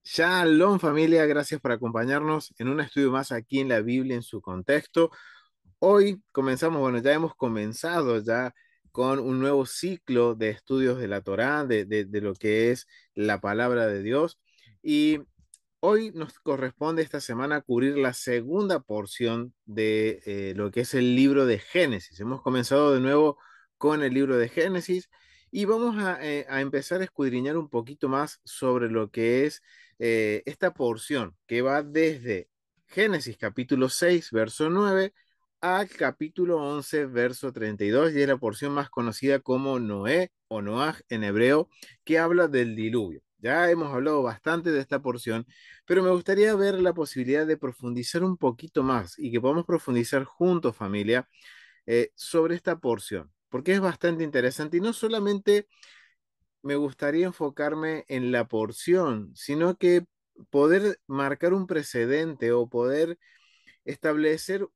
Shalom familia, gracias por acompañarnos en un estudio más aquí en la Biblia en su contexto. Hoy comenzamos, bueno, ya hemos comenzado ya con un nuevo ciclo de estudios de la Torá, de lo que es la palabra de Dios. Y hoy nos corresponde esta semana cubrir la segunda porción de lo que es el libro de Génesis. Hemos comenzado de nuevo con el libro de Génesis y vamos a empezar a escudriñar un poquito más sobre lo que es esta porción que va desde Génesis capítulo 6 verso 9 al capítulo 11 verso 32 y es la porción más conocida como Noé o Noaj en hebreo, que habla del diluvio. Ya hemos hablado bastante de esta porción, pero me gustaría ver la posibilidad de profundizar un poquito más y que podamos profundizar juntos, familia, sobre esta porción, porque es bastante interesante y no solamente me gustaría enfocarme en la porción, sino que poder marcar un precedente o poder establecer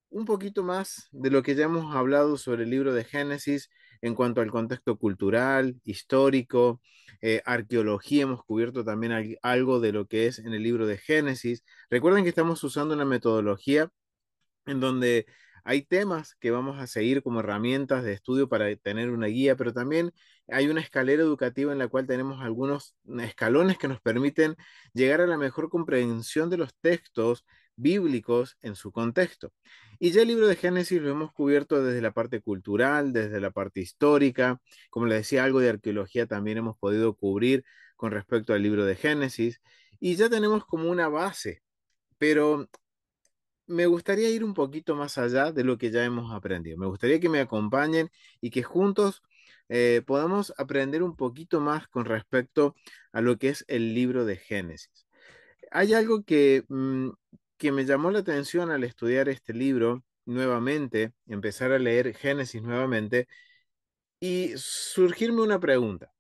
un poquito más de lo que ya hemos hablado sobre el libro de Génesis en cuanto al contexto cultural, histórico, arqueología. Hemos cubierto también algo de lo que es en el libro de Génesis. Recuerden que estamos usando una metodología en donde hay temas que vamos a seguir como herramientas de estudio para tener una guía, pero también hay una escalera educativa en la cual tenemos algunos escalones que nos permiten llegar a la mejor comprensión de los textos bíblicos en su contexto. Y ya el libro de Génesis lo hemos cubierto desde la parte cultural, desde la parte histórica, como les decía, algo de arqueología también hemos podido cubrir con respecto al libro de Génesis, y ya tenemos como una base, pero me gustaría ir un poquito más allá de lo que ya hemos aprendido. Me gustaría que me acompañen y que juntos podamos aprender un poquito más con respecto a lo que es el libro de Génesis. Hay algo que me llamó la atención al estudiar este libro nuevamente, empezar a leer Génesis nuevamente y surgirme una pregunta.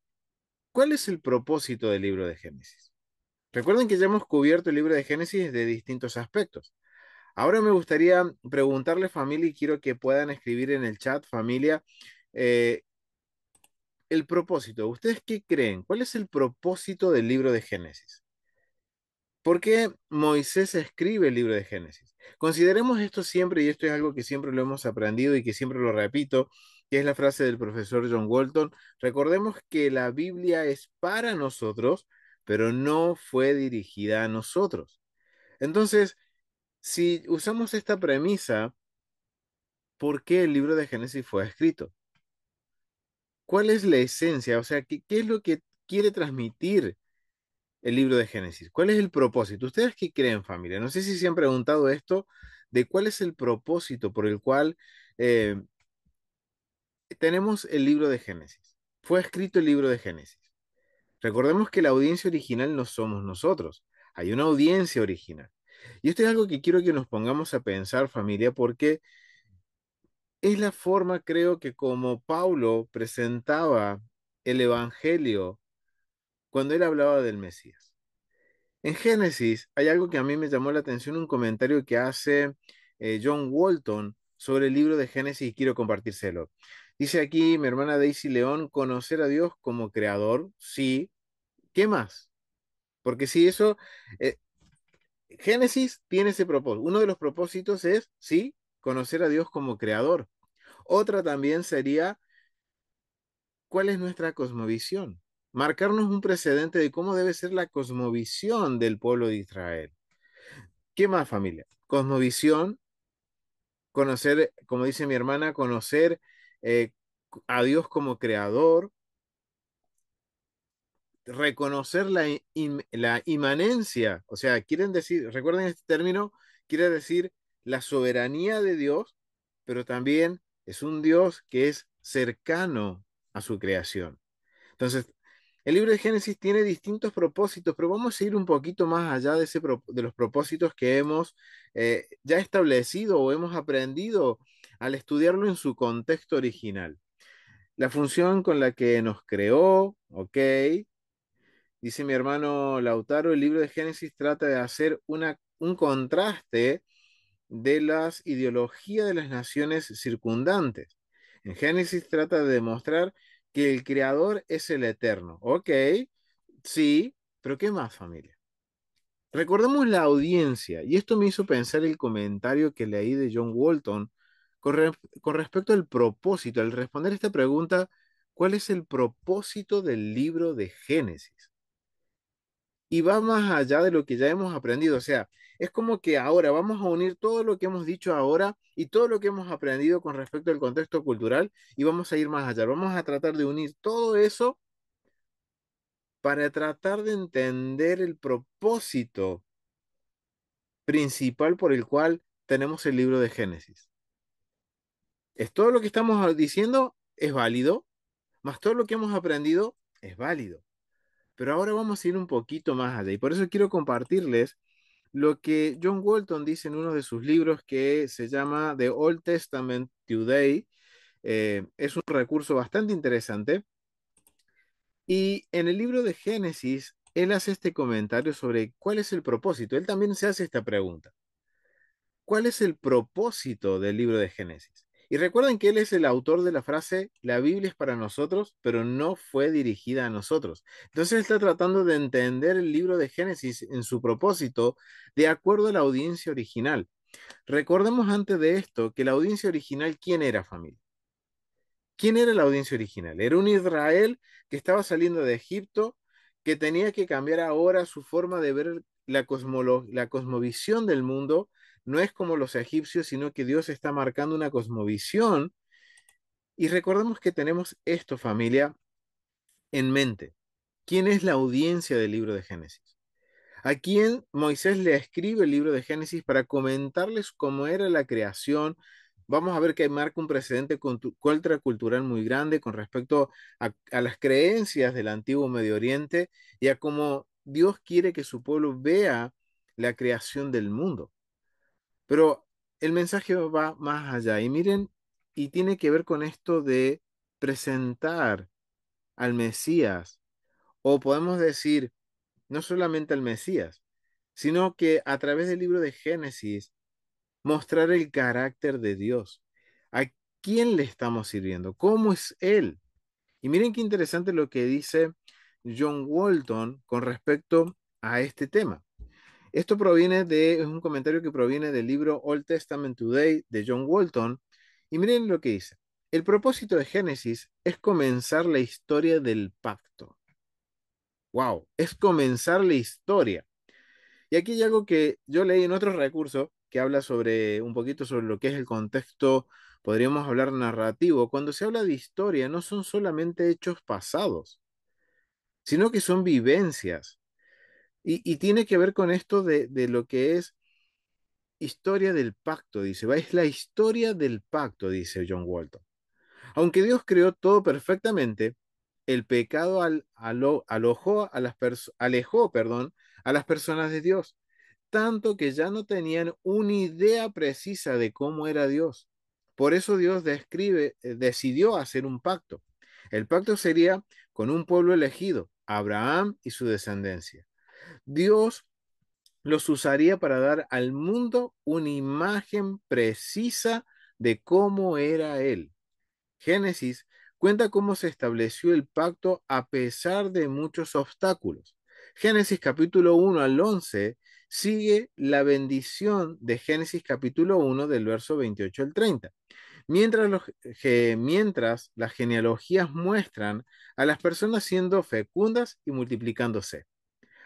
¿Cuál es el propósito del libro de Génesis? Recuerden que ya hemos cubierto el libro de Génesis de distintos aspectos. Ahora me gustaría preguntarle, familia, y quiero que puedan escribir en el chat, familia, eh, el propósito. ¿Ustedes qué creen? ¿Cuál es el propósito del libro de Génesis? ¿Por qué Moisés escribe el libro de Génesis? Consideremos esto siempre, y esto es algo que siempre lo hemos aprendido y que siempre lo repito, que es la frase del profesor John Walton. Recordemos que la Biblia es para nosotros, pero no fue dirigida a nosotros. Entonces, si usamos esta premisa, ¿por qué el libro de Génesis fue escrito? ¿Cuál es la esencia? O sea, ¿qué es lo que quiere transmitir el libro de Génesis? ¿Cuál es el propósito? ¿Ustedes qué creen, familia? No sé si se han preguntado esto de cuál es el propósito por el cual eh, tenemos el libro de Génesis. Fue escrito el libro de Génesis. Recordemos que la audiencia original no somos nosotros. Hay una audiencia original. Y esto es algo que quiero que nos pongamos a pensar, familia, porque es la forma, creo que como Pablo presentaba el Evangelio cuando él hablaba del Mesías. En Génesis hay algo que a mí me llamó la atención, un comentario que hace John Walton sobre el libro de Génesis y quiero compartírselo. Dice aquí mi hermana Daisy León, conocer a Dios como creador, sí. ¿Qué más? Porque si eso, eh, Génesis tiene ese propósito. Uno de los propósitos es, sí, conocer a Dios como creador. Otra también sería cuál es nuestra cosmovisión, marcarnos un precedente de cómo debe ser la cosmovisión del pueblo de Israel. ¿Qué más, familia? Cosmovisión, conocer, como dice mi hermana, conocer eh, a Dios como creador, reconocer la inmanencia, o sea, quieren decir, recuerden este término, quiere decir la soberanía de Dios, pero también es un Dios que es cercano a su creación. Entonces, el libro de Génesis tiene distintos propósitos, pero vamos a ir un poquito más allá de, de los propósitos que hemos ya establecido o hemos aprendido al estudiarlo en su contexto original. La función con la que nos creó, ok, dice mi hermano Lautaro, el libro de Génesis trata de hacer un contraste de las ideologías de las naciones circundantes. En Génesis trata de demostrar que el creador es el eterno. Ok, sí, pero ¿qué más, familia? Recordemos la audiencia, y esto me hizo pensar el comentario que leí de John Walton con respecto al propósito, al responder esta pregunta, ¿cuál es el propósito del libro de Génesis? Y va más allá de lo que ya hemos aprendido, o sea, es como que ahora vamos a unir todo lo que hemos dicho ahora y todo lo que hemos aprendido con respecto al contexto cultural y vamos a ir más allá, vamos a tratar de unir todo eso para tratar de entender el propósito principal por el cual tenemos el libro de Génesis. Es todo lo que estamos diciendo es válido, más todo lo que hemos aprendido es válido. Pero ahora vamos a ir un poquito más allá y por eso quiero compartirles lo que John Walton dice en uno de sus libros que se llama The Old Testament Today. Es un recurso bastante interesante. Y en el libro de Génesis, él hace este comentario sobre cuál es el propósito. Él también se hace esta pregunta. ¿Cuál es el propósito del libro de Génesis? Y recuerden que él es el autor de la frase, la Biblia es para nosotros, pero no fue dirigida a nosotros. Entonces él está tratando de entender el libro de Génesis en su propósito de acuerdo a la audiencia original. Recordemos antes de esto que la audiencia original, ¿quién era, familia? ¿Quién era la audiencia original? Era un Israel que estaba saliendo de Egipto, que tenía que cambiar ahora su forma de ver la cosmovisión del mundo. No es como los egipcios, sino que Dios está marcando una cosmovisión. Y recordemos que tenemos esto, familia, en mente. ¿Quién es la audiencia del libro de Génesis? ¿A quién Moisés le escribe el libro de Génesis para comentarles cómo era la creación? Vamos a ver que marca un precedente contracultural muy grande con respecto a las creencias del antiguo Medio Oriente y a cómo Dios quiere que su pueblo vea la creación del mundo. Pero el mensaje va más allá y miren, y tiene que ver con esto de presentar al Mesías, o podemos decir, no solamente al Mesías, sino que a través del libro de Génesis mostrar el carácter de Dios. ¿A quién le estamos sirviendo? ¿Cómo es Él? Y miren qué interesante lo que dice John Walton con respecto a este tema. Esto es un comentario que proviene del libro Old Testament Today de John Walton. Y miren lo que dice. El propósito de Génesis es comenzar la historia del pacto. Wow, es comenzar la historia. Y aquí hay algo que yo leí en otro recurso que habla sobre un poquito sobre lo que es el contexto, podríamos hablar narrativo. Cuando se habla de historia, no son solamente hechos pasados, sino que son vivencias. Y tiene que ver con esto de lo que es historia del pacto, dice. Va, es la historia del pacto, dice John Walton. Aunque Dios creó todo perfectamente, el pecado alejó, perdón, a las personas de Dios tanto que ya no tenían una idea precisa de cómo era Dios. Por eso Dios decidió hacer un pacto. El pacto sería con un pueblo elegido, Abraham y su descendencia. Dios los usaría para dar al mundo una imagen precisa de cómo era Él. Génesis cuenta cómo se estableció el pacto a pesar de muchos obstáculos. Génesis capítulo 1 al 11 sigue la bendición de Génesis capítulo 1 del verso 28 al 30, mientras las genealogías muestran a las personas siendo fecundas y multiplicándose.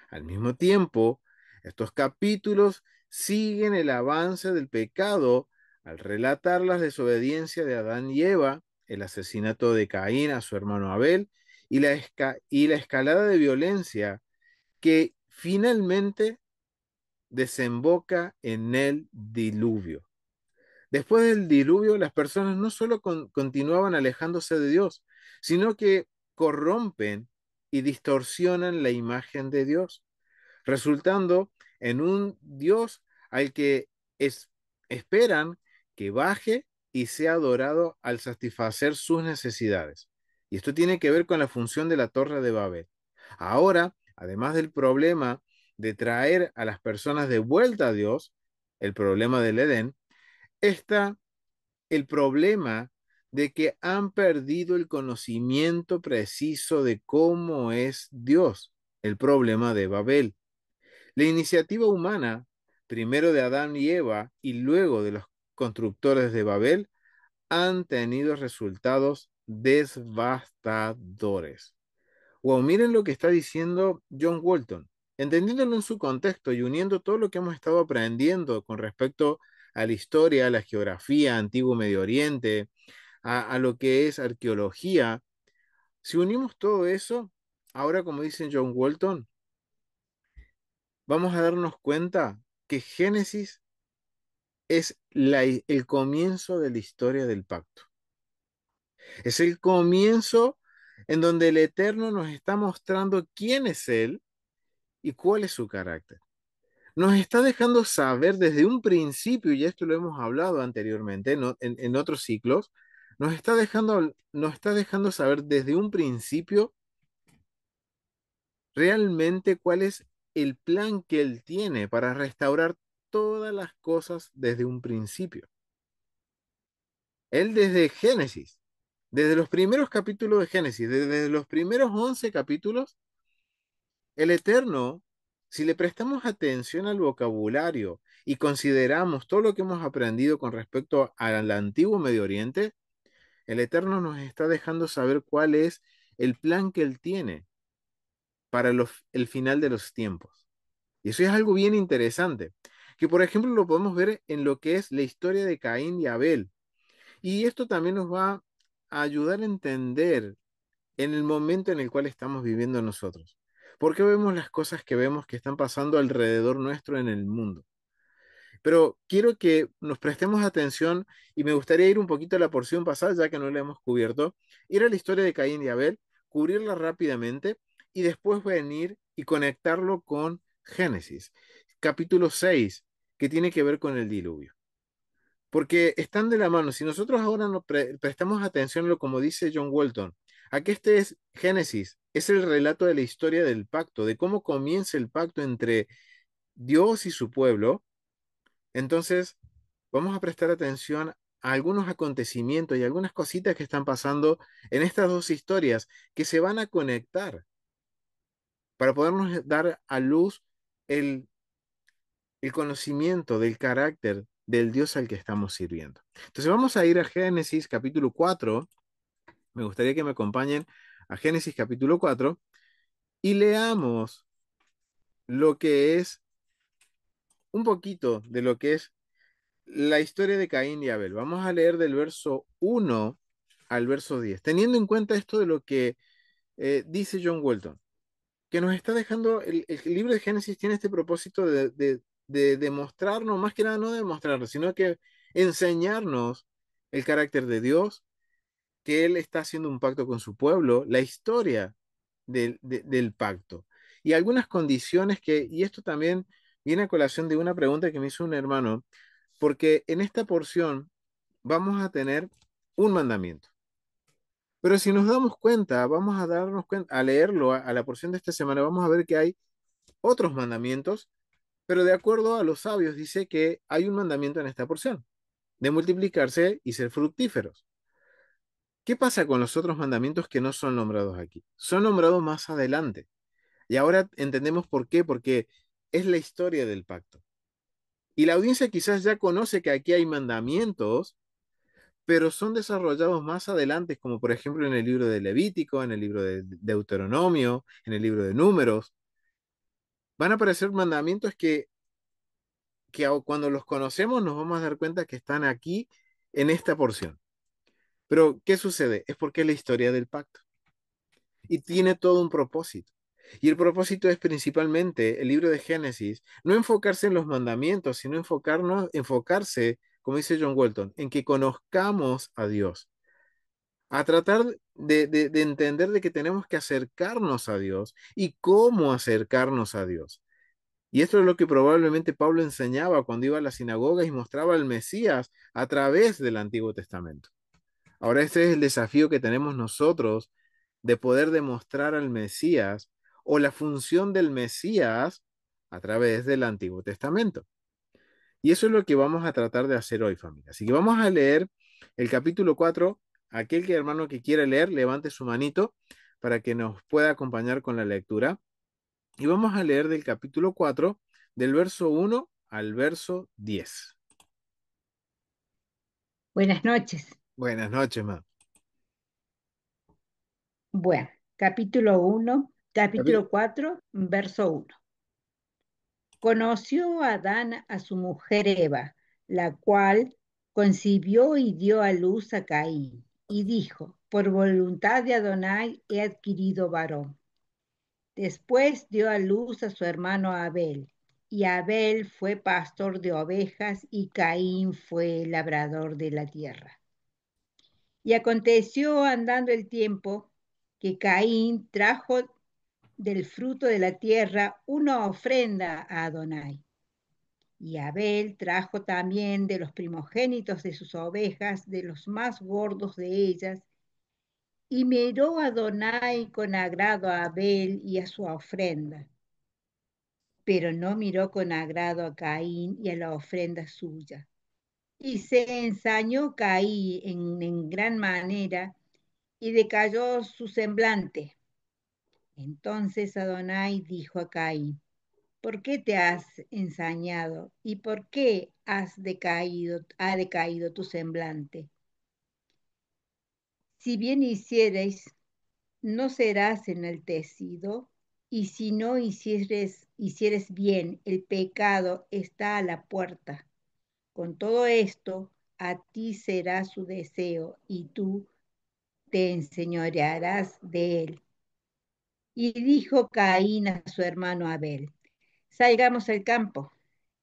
Al mismo tiempo, estos capítulos siguen el avance del pecado al relatar la desobediencia de Adán y Eva, el asesinato de Caín a su hermano Abel y la escalada de violencia que finalmente desemboca en el diluvio. Después del diluvio, las personas no solo continuaban alejándose de Dios, sino que corrompen y distorsionan la imagen de Dios, resultando en un Dios al que esperan que baje y sea adorado al satisfacer sus necesidades. Y esto tiene que ver con la función de la Torre de Babel. Ahora, además del problema de traer a las personas de vuelta a Dios, el problema del Edén, está el problema de que han perdido el conocimiento preciso de cómo es Dios, el problema de Babel. La iniciativa humana, primero de Adán y Eva y luego de los constructores de Babel, han tenido resultados devastadores. Wow, miren lo que está diciendo John Walton. Entendiéndolo en su contexto y uniendo todo lo que hemos estado aprendiendo con respecto a la historia, a la geografía, antiguo Medio Oriente, a lo que es arqueología, si unimos todo eso, ahora como dice John Walton, vamos a darnos cuenta que Génesis es el comienzo de la historia del pacto. Es el comienzo en donde el Eterno nos está mostrando quién es Él y cuál es su carácter. Nos está dejando saber desde un principio, y esto lo hemos hablado anteriormente, ¿no? En otros ciclos, nos está dejando saber desde un principio realmente cuál es el plan que Él tiene para restaurar todas las cosas desde un principio. Él desde Génesis, desde los primeros capítulos de Génesis, desde los primeros 11 capítulos, el Eterno, si le prestamos atención al vocabulario y consideramos todo lo que hemos aprendido con respecto al antiguo Medio Oriente, el Eterno nos está dejando saber cuál es el plan que Él tiene para el final de los tiempos. Y eso es algo bien interesante, que por ejemplo lo podemos ver en lo que es la historia de Caín y Abel. Y esto también nos va a ayudar a entender en el momento en el cual estamos viviendo nosotros. ¿Por qué vemos las cosas que vemos que están pasando alrededor nuestro en el mundo? Pero quiero que nos prestemos atención y me gustaría ir un poquito a la porción pasada, ya que no la hemos cubierto, ir a la historia de Caín y Abel, cubrirla rápidamente y después venir y conectarlo con Génesis, capítulo 6, que tiene que ver con el diluvio. Porque están de la mano. Si nosotros ahora no prestamos atención a lo como dice John Walton, aquí este es Génesis, es el relato de la historia del pacto, de cómo comienza el pacto entre Dios y su pueblo. Entonces, vamos a prestar atención a algunos acontecimientos y algunas cositas que están pasando en estas dos historias que se van a conectar para podernos dar a luz el, el conocimiento del carácter del Dios al que estamos sirviendo. Entonces vamos a ir a Génesis capítulo 4. Me gustaría que me acompañen a Génesis capítulo 4 y leamos lo que es un poquito de lo que es la historia de Caín y Abel. Vamos a leer del verso 1 al verso 10, teniendo en cuenta esto de lo que dice John Walton, que nos está dejando, el libro de Génesis tiene este propósito de demostrarnos, más que nada no demostrarnos, sino que enseñarnos el carácter de Dios, que Él está haciendo un pacto con su pueblo, la historia del pacto y algunas condiciones que, y esto también viene a colación de una pregunta que me hizo un hermano, porque en esta porción vamos a tener un mandamiento. Pero si nos damos cuenta, vamos a darnos cuenta, a leerlo, a la porción de esta semana, vamos a ver que hay otros mandamientos, pero de acuerdo a los sabios dice que hay un mandamiento en esta porción, de multiplicarse y ser fructíferos. ¿Qué pasa con los otros mandamientos que no son nombrados aquí? Son nombrados más adelante. Y ahora entendemos por qué, porque es la historia del pacto. Y la audiencia quizás ya conoce que aquí hay mandamientos, pero son desarrollados más adelante, como por ejemplo en el libro de Levítico, en el libro de Deuteronomio, en el libro de Números. Van a aparecer mandamientos que cuando los conocemos nos vamos a dar cuenta que están aquí en esta porción. Pero, ¿qué sucede? Es porque es la historia del pacto y tiene todo un propósito. Y el propósito es principalmente el libro de Génesis, no enfocarse en los mandamientos, sino enfocarse, como dice John Walton, en que conozcamos a Dios, a tratar de entender de que tenemos que acercarnos a Dios y cómo acercarnos a Dios. Y esto es lo que probablemente Pablo enseñaba cuando iba a la sinagoga y mostraba al Mesías a través del Antiguo Testamento. Ahora este es el desafío que tenemos nosotros de poder demostrar al Mesías o la función del Mesías a través del Antiguo Testamento. Y eso es lo que vamos a tratar de hacer hoy, familia. Así que vamos a leer el capítulo 4. Aquel que hermano que quiera leer, levante su manito para que nos pueda acompañar con la lectura. y vamos a leer del capítulo 4, del verso 1 al verso 10. Buenas noches. Buenas noches, ma. Bueno, capítulo uno, Capi- capítulo 4, verso uno. Conoció Adán a su mujer Eva, la cual concibió y dio a luz a Caín, y dijo, por voluntad de Adonai he adquirido varón. Después dio a luz a su hermano Abel, y Abel fue pastor de ovejas, y Caín fue labrador de la tierra. Y aconteció andando el tiempo que Caín trajo del fruto de la tierra una ofrenda a Adonai. Y Abel trajo también de los primogénitos de sus ovejas, de los más gordos de ellas. Y miró Adonai con agrado a Abel y a su ofrenda, pero no miró con agrado a Caín y a la ofrenda suya. Y se ensañó Caín en gran manera y decayó su semblante. Entonces Adonai dijo a Caín, ¿por qué te has ensañado y por qué ha decaído tu semblante? Si bien hicieres, no serás enaltecido, y si no hicieres bien, el pecado está a la puerta. Con todo esto, a ti será su deseo, y tú te enseñorearás de él. Y dijo Caín a su hermano Abel, salgamos al campo.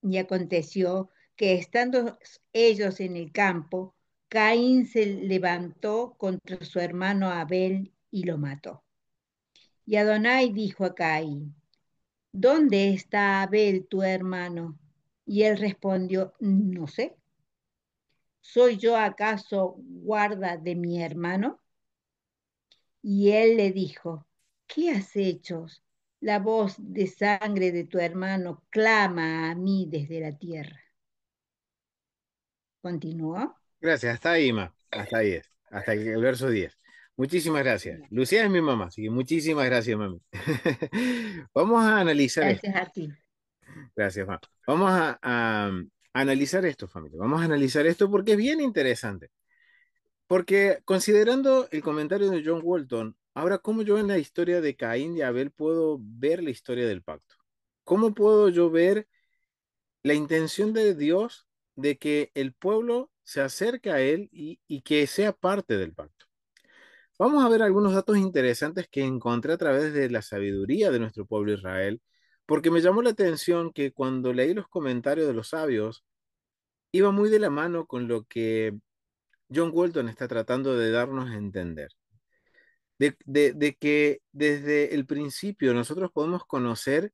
Y aconteció que estando ellos en el campo, Caín se levantó contra su hermano Abel y lo mató. Y Adonai dijo a Caín, ¿dónde está Abel tu hermano? Y él respondió, no sé. ¿Soy yo acaso guarda de mi hermano? Y él le dijo, ¿qué has hecho? La voz de sangre de tu hermano clama a mí desde la tierra. Continuó. Gracias, hasta ahí, ma. Hasta ahí es. Hasta el verso 10. Muchísimas gracias. Lucía es mi mamá, así que muchísimas gracias, mami. Vamos a analizar esto. Gracias a ti. Gracias, ma. Vamos a analizar esto, familia. Vamos a analizar esto porque es bien interesante. Porque considerando el comentario de John Walton, ahora, ¿cómo yo en la historia de Caín y Abel puedo ver la historia del pacto? ¿Cómo puedo yo ver la intención de Dios de que el pueblo se acerque a Él y que sea parte del pacto? Vamos a ver algunos datos interesantes que encontré a través de la sabiduría de nuestro pueblo Israel, porque me llamó la atención que cuando leí los comentarios de los sabios, iba muy de la mano con lo que John Walton está tratando de darnos a entender. De que desde el principio nosotros podemos conocer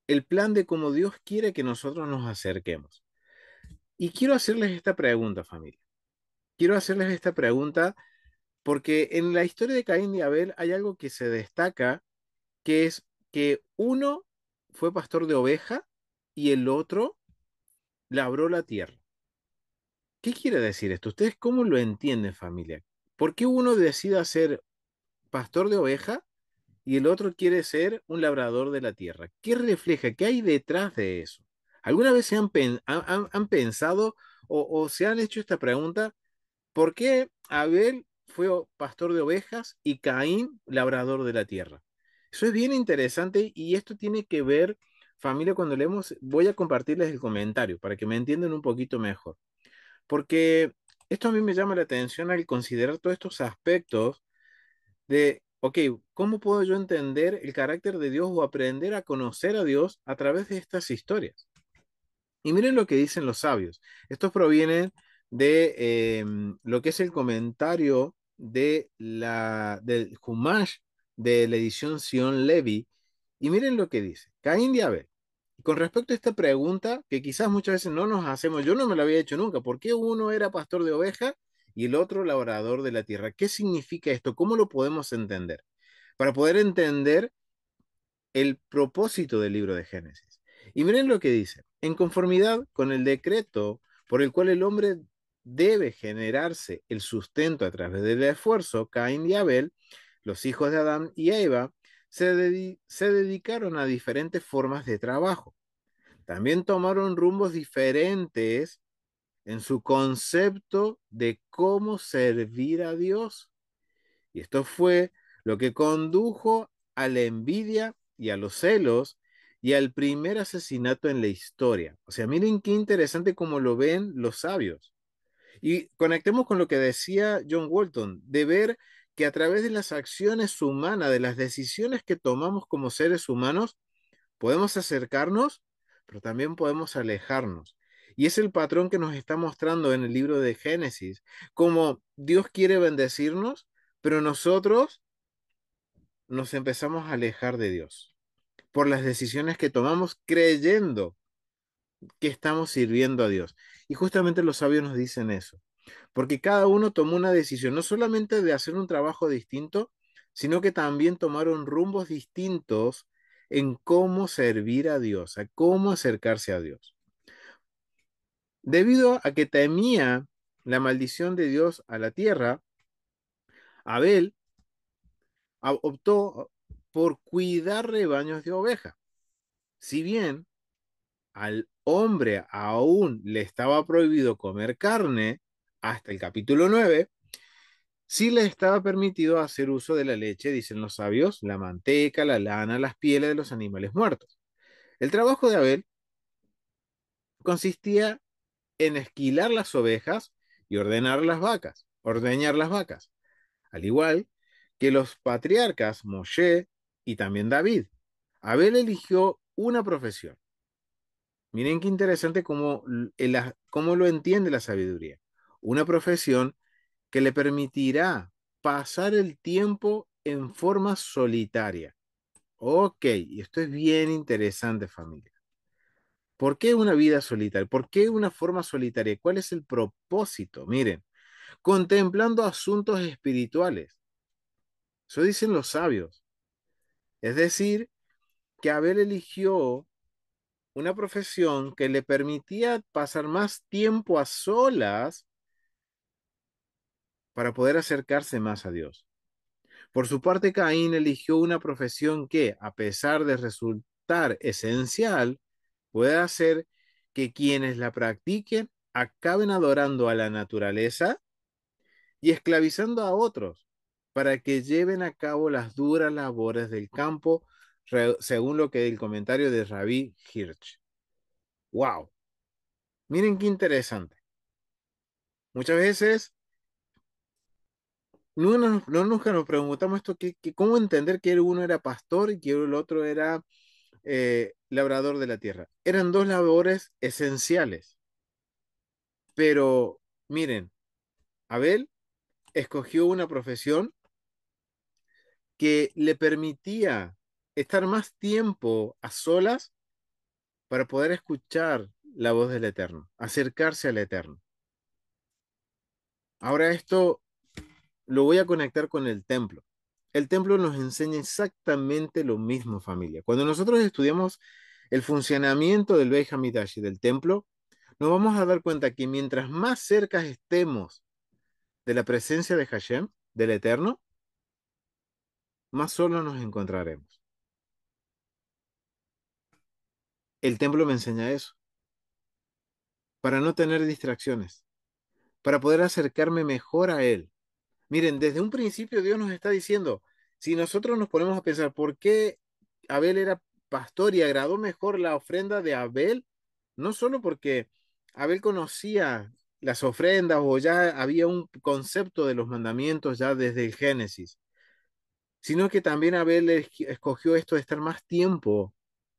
el plan de cómo Dios quiere que nosotros nos acerquemos. Y quiero hacerles esta pregunta, familia. Quiero hacerles esta pregunta porque en la historia de Caín y Abel hay algo que se destaca, que es que uno fue pastor de oveja y el otro labró la tierra. ¿Qué quiere decir esto? ¿Ustedes cómo lo entienden, familia? ¿Por qué uno decide ser pastor de oveja y el otro quiere ser un labrador de la tierra? ¿Qué refleja? ¿Qué hay detrás de eso? ¿Alguna vez se han pensado o se han hecho esta pregunta? ¿Por qué Abel fue pastor de ovejas y Caín labrador de la tierra? Eso es bien interesante y esto tiene que ver, familia, cuando leemos, voy a compartirles el comentario para que me entiendan un poquito mejor, porque esto a mí me llama la atención al considerar todos estos aspectos de, ok, ¿cómo puedo yo entender el carácter de Dios o aprender a conocer a Dios a través de estas historias? Y miren lo que dicen los sabios. Estos provienen de lo que es el comentario del Humash de la edición Sion Levi. Y miren lo que dice. Caín y Abel. Con respecto a esta pregunta, que quizás muchas veces no nos hacemos, yo no me la había hecho nunca. ¿Por qué uno era pastor de oveja y el otro labrador de la tierra? ¿Qué significa esto? ¿Cómo lo podemos entender? Para poder entender el propósito del libro de Génesis. Y miren lo que dice, en conformidad con el decreto por el cual el hombre debe generarse el sustento a través del esfuerzo, Caín y Abel, los hijos de Adán y Eva, se dedicaron a diferentes formas de trabajo. También tomaron rumbos diferentes en su concepto de cómo servir a Dios. Y esto fue lo que condujo a la envidia y a los celos y al primer asesinato en la historia. O sea, miren qué interesante cómo lo ven los sabios. Y conectemos con lo que decía John Walton, de ver que a través de las acciones humanas, de las decisiones que tomamos como seres humanos, podemos acercarnos, pero también podemos alejarnos. Y es el patrón que nos está mostrando en el libro de Génesis, como Dios quiere bendecirnos, pero nosotros nos empezamos a alejar de Dios por las decisiones que tomamos creyendo que estamos sirviendo a Dios. Y justamente los sabios nos dicen eso, porque cada uno tomó una decisión, no solamente de hacer un trabajo distinto, sino que también tomaron rumbos distintos en cómo servir a Dios, a cómo acercarse a Dios. Debido a que temía la maldición de Dios a la tierra, Abel optó por cuidar rebaños de ovejas. Si bien al hombre aún le estaba prohibido comer carne, hasta el capítulo 9, sí le estaba permitido hacer uso de la leche, dicen los sabios, la manteca, la lana, las pieles de los animales muertos. El trabajo de Abel consistía en esquilar las ovejas y ordeñar las vacas, al igual que los patriarcas Moshe y también David. Abel eligió una profesión. Miren qué interesante cómo lo entiende la sabiduría. Una profesión que le permitirá pasar el tiempo en forma solitaria. Ok, y esto es bien interesante, familia. ¿Por qué una vida solitaria? ¿Por qué una forma solitaria? ¿Cuál es el propósito? Miren, contemplando asuntos espirituales. Eso dicen los sabios. Es decir, que Abel eligió una profesión que le permitía pasar más tiempo a solas para poder acercarse más a Dios. Por su parte, Caín eligió una profesión que, a pesar de resultar esencial, puede hacer que quienes la practiquen acaben adorando a la naturaleza y esclavizando a otros para que lleven a cabo las duras labores del campo, según lo que el comentario de Rabí Hirsch. ¡Wow! Miren qué interesante. Muchas veces nunca nos preguntamos esto, cómo entender que uno era pastor y que el otro era labrador de la tierra. Eran dos labores esenciales, pero miren, Abel escogió una profesión que le permitía estar más tiempo a solas para poder escuchar la voz del Eterno, acercarse al Eterno. Ahora esto lo voy a conectar con el templo. El templo nos enseña exactamente lo mismo, familia. Cuando nosotros estudiamos el funcionamiento del Beit HaMikdash y del templo, nos vamos a dar cuenta que mientras más cerca estemos de la presencia de Hashem, del Eterno, más solo nos encontraremos. El templo me enseña eso, para no tener distracciones, para poder acercarme mejor a Él. Miren, desde un principio Dios nos está diciendo, si nosotros nos ponemos a pensar por qué Abel era pastor y agradó mejor la ofrenda de Abel, no solo porque Abel conocía las ofrendas o ya había un concepto de los mandamientos ya desde el Génesis, sino que también Abel escogió esto de estar más tiempo,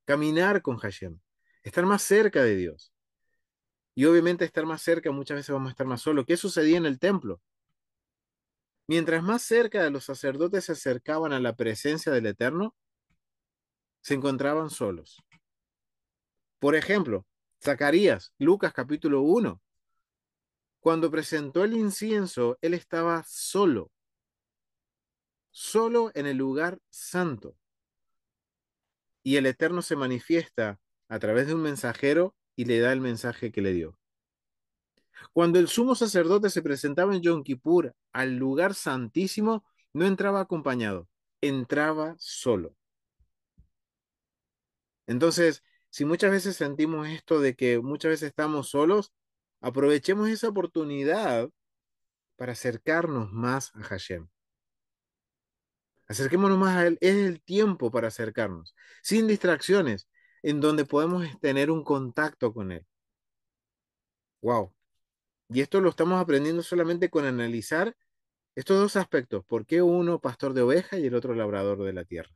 caminar con Hashem, estar más cerca de Dios. Y obviamente estar más cerca muchas veces vamos a estar más solos. ¿Qué sucedía en el templo? Mientras más cerca de los sacerdotes se acercaban a la presencia del Eterno, se encontraban solos. Por ejemplo, Zacarías, Lucas capítulo 1, cuando presentó el incienso, él estaba solo, solo en el lugar santo. Y el Eterno se manifiesta a través de un mensajero y le da el mensaje que le dio. Cuando el sumo sacerdote se presentaba en Yom Kippur al lugar santísimo, no entraba acompañado, entraba solo. Entonces, si muchas veces sentimos esto de que muchas veces estamos solos, aprovechemos esa oportunidad para acercarnos más a Hashem. Acerquémonos más a Él. Es el tiempo para acercarnos, sin distracciones, en donde podemos tener un contacto con Él. Wow. Y esto lo estamos aprendiendo solamente con analizar estos dos aspectos. ¿Por qué uno pastor de oveja y el otro labrador de la tierra?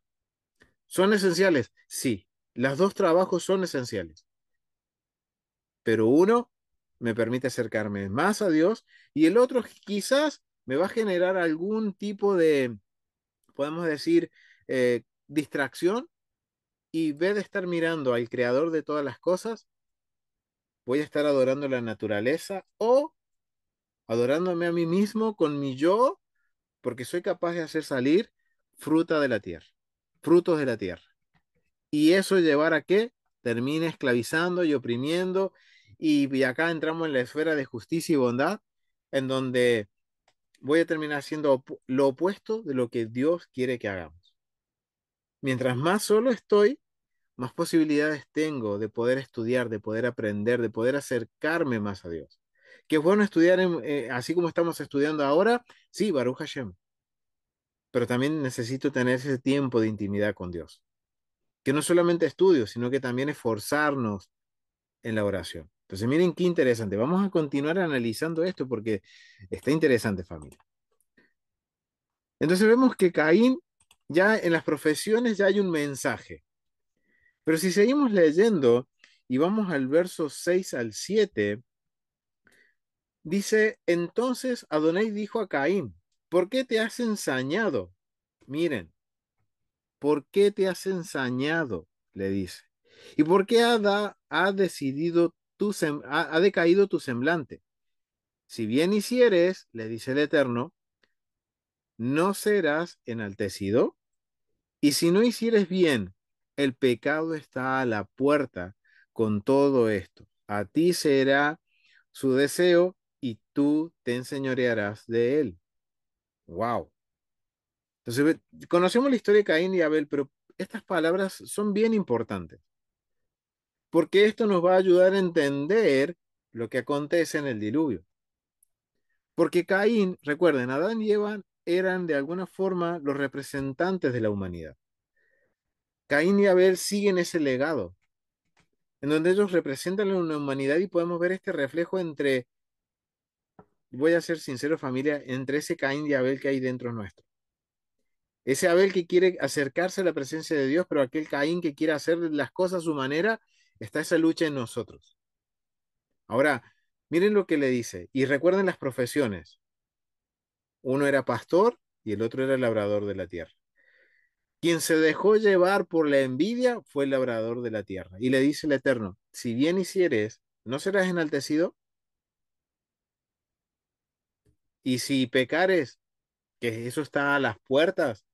¿Son esenciales? Sí. Los dos trabajos son esenciales. Pero uno me permite acercarme más a Dios y el otro quizás me va a generar algún tipo de, podemos decir, distracción y en vez de estar mirando al creador de todas las cosas, voy a estar adorando la naturaleza o adorándome a mí mismo con mi yo, porque soy capaz de hacer salir fruta de la tierra, frutos de la tierra. Y eso llevar a que termine esclavizando y oprimiendo. Y acá entramos en la esfera de justicia y bondad, en donde voy a terminar haciendo lo opuesto de lo que Dios quiere que hagamos. Mientras más solo estoy, más posibilidades tengo de poder estudiar, de poder aprender, de poder acercarme más a Dios. Que es bueno estudiar así como estamos estudiando ahora, sí, Baruch Hashem, pero también necesito tener ese tiempo de intimidad con Dios. Que no solamente estudio, sino que también esforzarnos en la oración. Entonces, miren qué interesante. Vamos a continuar analizando esto porque está interesante, familia. Entonces vemos que Caín, ya en las profesiones ya hay un mensaje. Pero si seguimos leyendo y vamos al verso 6 al 7, dice, entonces Adonai dijo a Caín, ¿por qué te has ensañado? Miren, ¿por qué te has ensañado? Le dice. ¿Y por qué ha decidido ha decaído tu semblante? Si bien hicieres, le dice el Eterno, no serás enaltecido. Y si no hicieres bien, el pecado está a la puerta con todo esto. A ti será su deseo y tú te enseñorearás de él. Wow. Entonces, conocemos la historia de Caín y Abel, pero estas palabras son bien importantes, porque esto nos va a ayudar a entender lo que acontece en el diluvio. Porque Caín, recuerden, Adán y Eva eran de alguna forma los representantes de la humanidad. Caín y Abel siguen ese legado, en donde ellos representan a la humanidad y podemos ver este reflejo entre, voy a ser sincero familia, entre ese Caín y Abel que hay dentro nuestro. Ese Abel que quiere acercarse a la presencia de Dios, pero aquel Caín que quiere hacer las cosas a su manera, está esa lucha en nosotros. Ahora, miren lo que le dice, y recuerden las profesiones. Uno era pastor y el otro era labrador de la tierra. Quien se dejó llevar por la envidia fue el labrador de la tierra. Y le dice el Eterno, si bien hicieres, ¿no serás enaltecido? Y si pecares, que eso está a las puertas.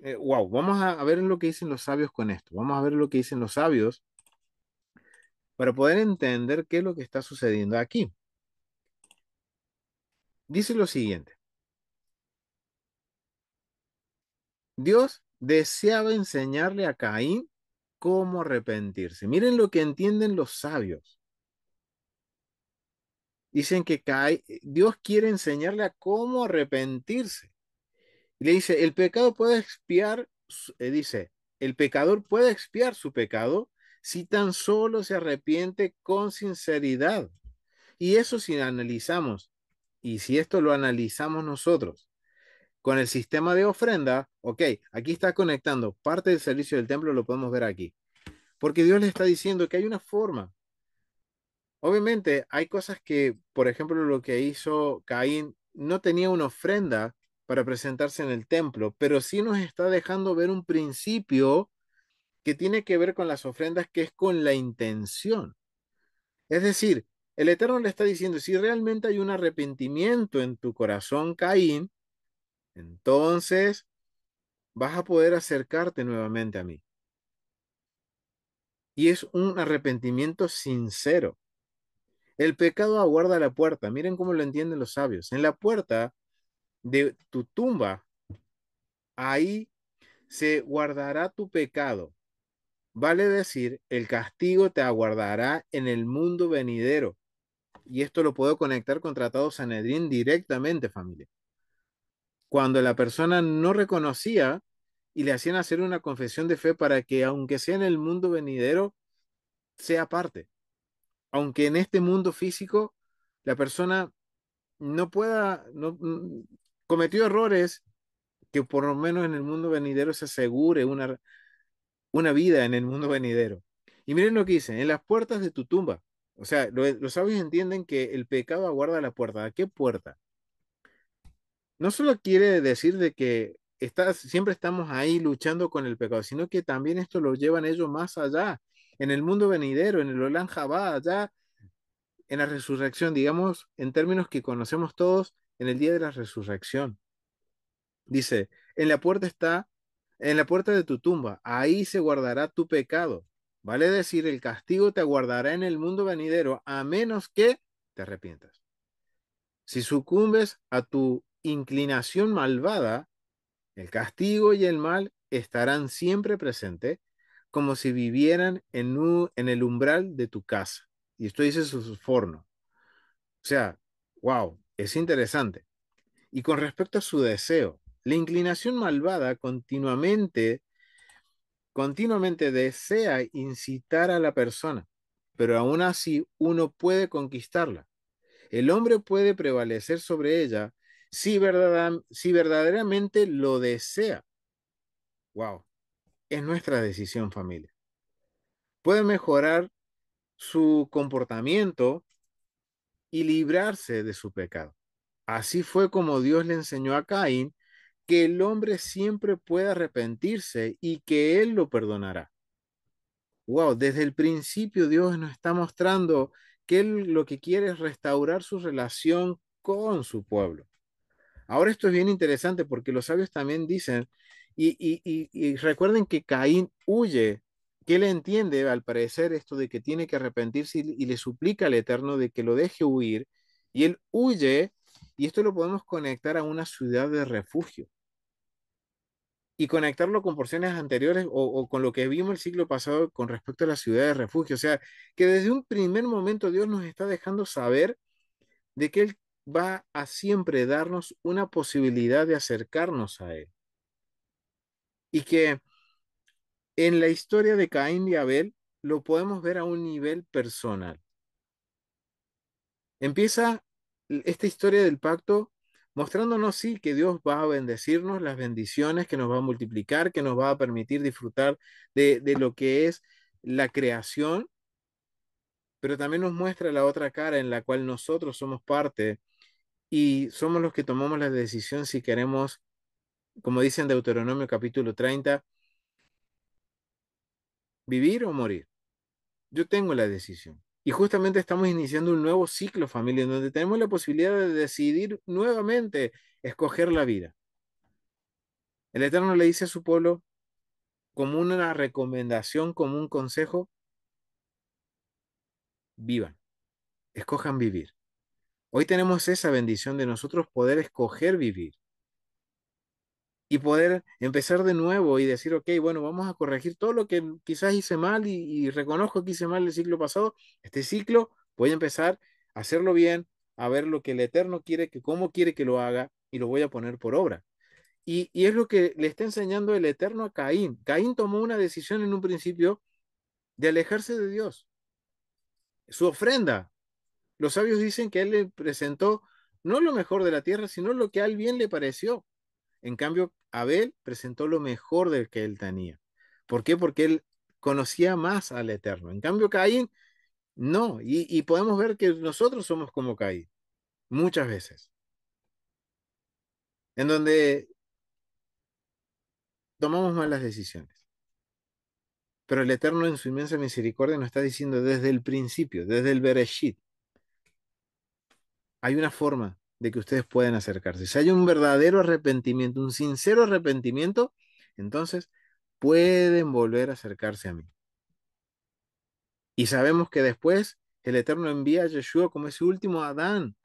Wow, vamos a ver lo que dicen los sabios con esto. Vamos a ver lo que dicen los sabios para poder entender qué es lo que está sucediendo aquí. Dice lo siguiente. Dios deseaba enseñarle a Caín cómo arrepentirse. Miren lo que entienden los sabios. Dicen que Dios quiere enseñarle a cómo arrepentirse. Y le dice, el pecado puede expiar, dice, el pecador puede expiar su pecado si tan solo se arrepiente con sinceridad. Y eso si analizamos, y si esto lo analizamos nosotros con el sistema de ofrenda, ok, aquí está conectando parte del servicio del templo, lo podemos ver aquí. Porque Dios le está diciendo que hay una forma. Obviamente hay cosas que, por ejemplo, lo que hizo Caín, no tenía una ofrenda para presentarse en el templo, pero sí nos está dejando ver un principio que tiene que ver con las ofrendas, que es con la intención. Es decir, el Eterno le está diciendo, si realmente hay un arrepentimiento en tu corazón, Caín, entonces vas a poder acercarte nuevamente a mí. Y es un arrepentimiento sincero. El pecado aguarda la puerta. Miren cómo lo entienden los sabios. En la puerta de tu tumba, ahí se guardará tu pecado. Vale decir, el castigo te aguardará en el mundo venidero. Y esto lo puedo conectar con Tratado Sanedrín directamente, familia. Cuando la persona no reconocía y le hacían hacer una confesión de fe para que, aunque sea en el mundo venidero, sea parte. Aunque en este mundo físico la persona no pueda, cometió errores, que por lo menos en el mundo venidero se asegure una vida en el mundo venidero. Y miren lo que dice, en las puertas de tu tumba. O sea, los sabios entienden que el pecado aguarda la puerta. ¿A qué puerta? No solo quiere decir de que siempre estamos ahí luchando con el pecado, sino que también esto lo llevan ellos más allá, en el mundo venidero, en el Olam Jabá, allá en la resurrección, digamos, en términos que conocemos todos, en el día de la resurrección. Dice, en la puerta de tu tumba, ahí se guardará tu pecado. Vale decir, el castigo te aguardará en el mundo venidero, a menos que te arrepientas. Si sucumbes a tu inclinación malvada, el castigo y el mal estarán siempre presentes, como si vivieran en el umbral de tu casa. Y esto dice su forno. O sea, wow, es interesante. Y con respecto a su deseo, la inclinación malvada continuamente desea incitar a la persona, pero aún así uno puede conquistarla. El hombre puede prevalecer sobre ella si verdaderamente lo desea. Wow, es nuestra decisión, familia. Puede mejorar su comportamiento y librarse de su pecado. Así fue como Dios le enseñó a Caín que el hombre siempre puede arrepentirse y que él lo perdonará. Wow, desde el principio Dios nos está mostrando que él lo que quiere es restaurar su relación con su pueblo. Ahora esto es bien interesante porque los sabios también dicen, y recuerden que Caín huye, que él entiende al parecer esto de que tiene que arrepentirse y le suplica al Eterno de que lo deje huir, y él huye, y esto lo podemos conectar a una ciudad de refugio y conectarlo con porciones anteriores o con lo que vimos el siglo pasado con respecto a la ciudad de refugio. O sea, que desde un primer momento Dios nos está dejando saber de que Él va a siempre darnos una posibilidad de acercarnos a Él. Y que en la historia de Caín y Abel lo podemos ver a un nivel personal. Empieza esta historia del pacto mostrándonos, sí, que Dios va a bendecirnos, las bendiciones, que nos va a multiplicar, que nos va a permitir disfrutar de lo que es la creación, pero también nos muestra la otra cara en la cual nosotros somos parte y somos los que tomamos la decisión si queremos, como dice en Deuteronomio capítulo 30, vivir o morir. Yo tengo la decisión. Y justamente estamos iniciando un nuevo ciclo, familia, en donde tenemos la posibilidad de decidir nuevamente escoger la vida. El Eterno le dice a su pueblo, como una recomendación, como un consejo, vivan, escojan vivir. Hoy tenemos esa bendición de nosotros poder escoger vivir y poder empezar de nuevo y decir, ok, bueno, vamos a corregir todo lo que quizás hice mal y reconozco que hice mal el ciclo pasado. Este ciclo voy a empezar a hacerlo bien, a ver lo que el Eterno quiere, que cómo quiere que lo haga y lo voy a poner por obra. Y es lo que le está enseñando el Eterno a Caín. Caín tomó una decisión en un principio de alejarse de Dios. Su ofrenda. Los sabios dicen que él le presentó no lo mejor de la tierra, sino lo que a él bien le pareció. En cambio, Abel presentó lo mejor del que él tenía. ¿Por qué? Porque él conocía más al Eterno. En cambio, Caín no. Y podemos ver que nosotros somos como Caín, muchas veces, en donde tomamos malas decisiones. Pero el Eterno en su inmensa misericordia nos está diciendo desde el principio, desde el Bereshit, hay una forma de que ustedes puedan acercarse. Si hay un verdadero arrepentimiento, un sincero arrepentimiento, entonces pueden volver a acercarse a mí. Y sabemos que después el Eterno envía a Yeshua como ese último Adán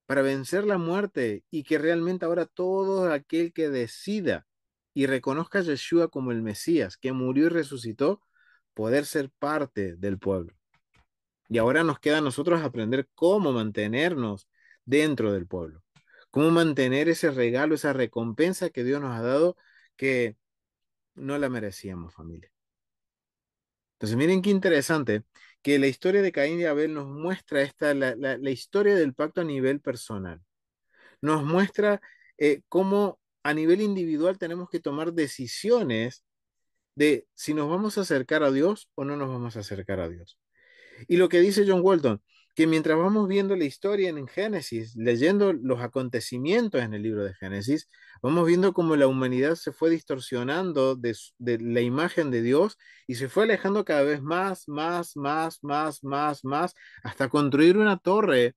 para vencer la muerte y que realmente ahora todo aquel que decida y reconozca a Yeshua como el Mesías, que murió y resucitó, poder ser parte del pueblo. Y ahora nos queda a nosotros aprender cómo mantenernos dentro del pueblo, cómo mantener ese regalo, esa recompensa que Dios nos ha dado, que no la merecíamos, familia. Entonces, miren qué interesante que la historia de Caín y Abel nos muestra la historia del pacto a nivel personal. Nos muestra cómo a nivel individual tenemos que tomar decisiones de si nos vamos a acercar a Dios o no nos vamos a acercar a Dios. Y lo que dice John Walton, que mientras vamos viendo la historia en Génesis, leyendo los acontecimientos en el libro de Génesis, vamos viendo cómo la humanidad se fue distorsionando de la imagen de Dios y se fue alejando cada vez más, más, hasta construir una torre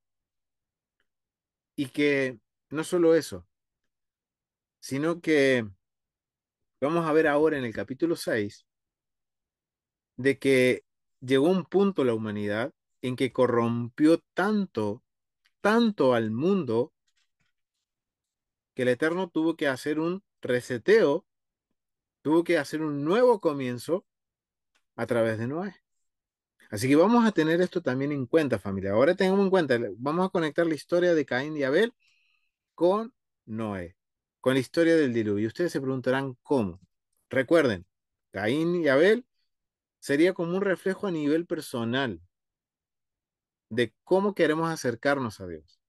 y que no solo eso, sino que vamos a ver ahora en el capítulo 6 de que llegó un punto la humanidad en que corrompió tanto al mundo, que el Eterno tuvo que hacer un reseteo, tuvo que hacer un nuevo comienzo a través de Noé. Así que vamos a tener esto también en cuenta, familia. Ahora tengamos en cuenta, vamos a conectar la historia de Caín y Abel con Noé, con la historia del diluvio. Y ustedes se preguntarán cómo. Recuerden, Caín y Abel sería como un reflejo a nivel personal de cómo queremos acercarnos a Dios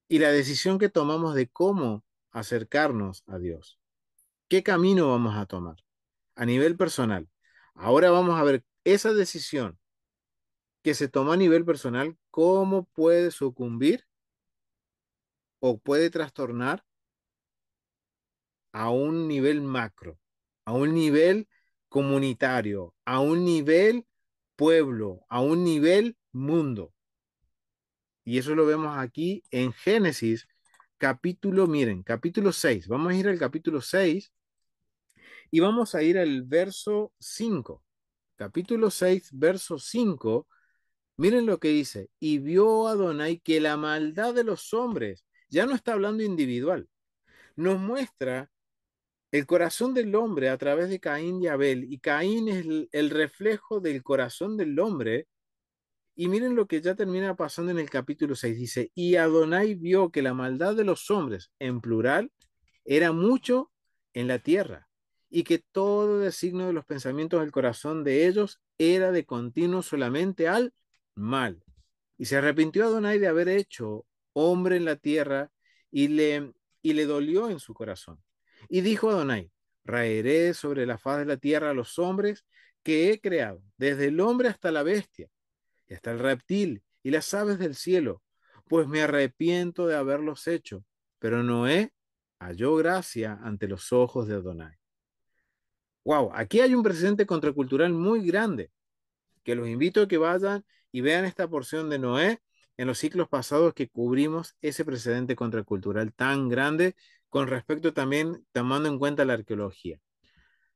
y la decisión que tomamos de cómo acercarnos a Dios. ¿Qué camino vamos a tomar a nivel personal? Ahora vamos a ver esa decisión que se toma a nivel personal, cómo puede sucumbir o puede trastornar a un nivel macro, a un nivel comunitario, a un nivel pueblo, a un nivel mundo. Y eso lo vemos aquí en Génesis, capítulo, miren, capítulo 6. Vamos a ir al capítulo 6 y vamos a ir al verso 5. Capítulo 6, verso 5. Miren lo que dice. Y vio Adonai que la maldad de los hombres, ya no está hablando individual, nos muestra el corazón del hombre a través de Caín y Abel. Y Caín es el reflejo del corazón del hombre. Y miren lo que ya termina pasando en el capítulo 6. Dice, y Adonai vio que la maldad de los hombres, en plural, era mucho en la tierra, y que todo designio de los pensamientos del corazón de ellos era de continuo solamente al mal. Y se arrepintió Adonai de haber hecho hombre en la tierra y le dolió en su corazón. Y dijo Adonai, raeré sobre la faz de la tierra a los hombres que he creado, desde el hombre hasta la bestia y hasta el reptil y las aves del cielo, pues me arrepiento de haberlos hecho. Pero Noé halló gracia ante los ojos de Adonai. Wow, aquí hay un precedente contracultural muy grande, que los invito a que vayan y vean esta porción de Noé en los ciclos pasados que cubrimos ese precedente contracultural tan grande con respecto también tomando en cuenta la arqueología.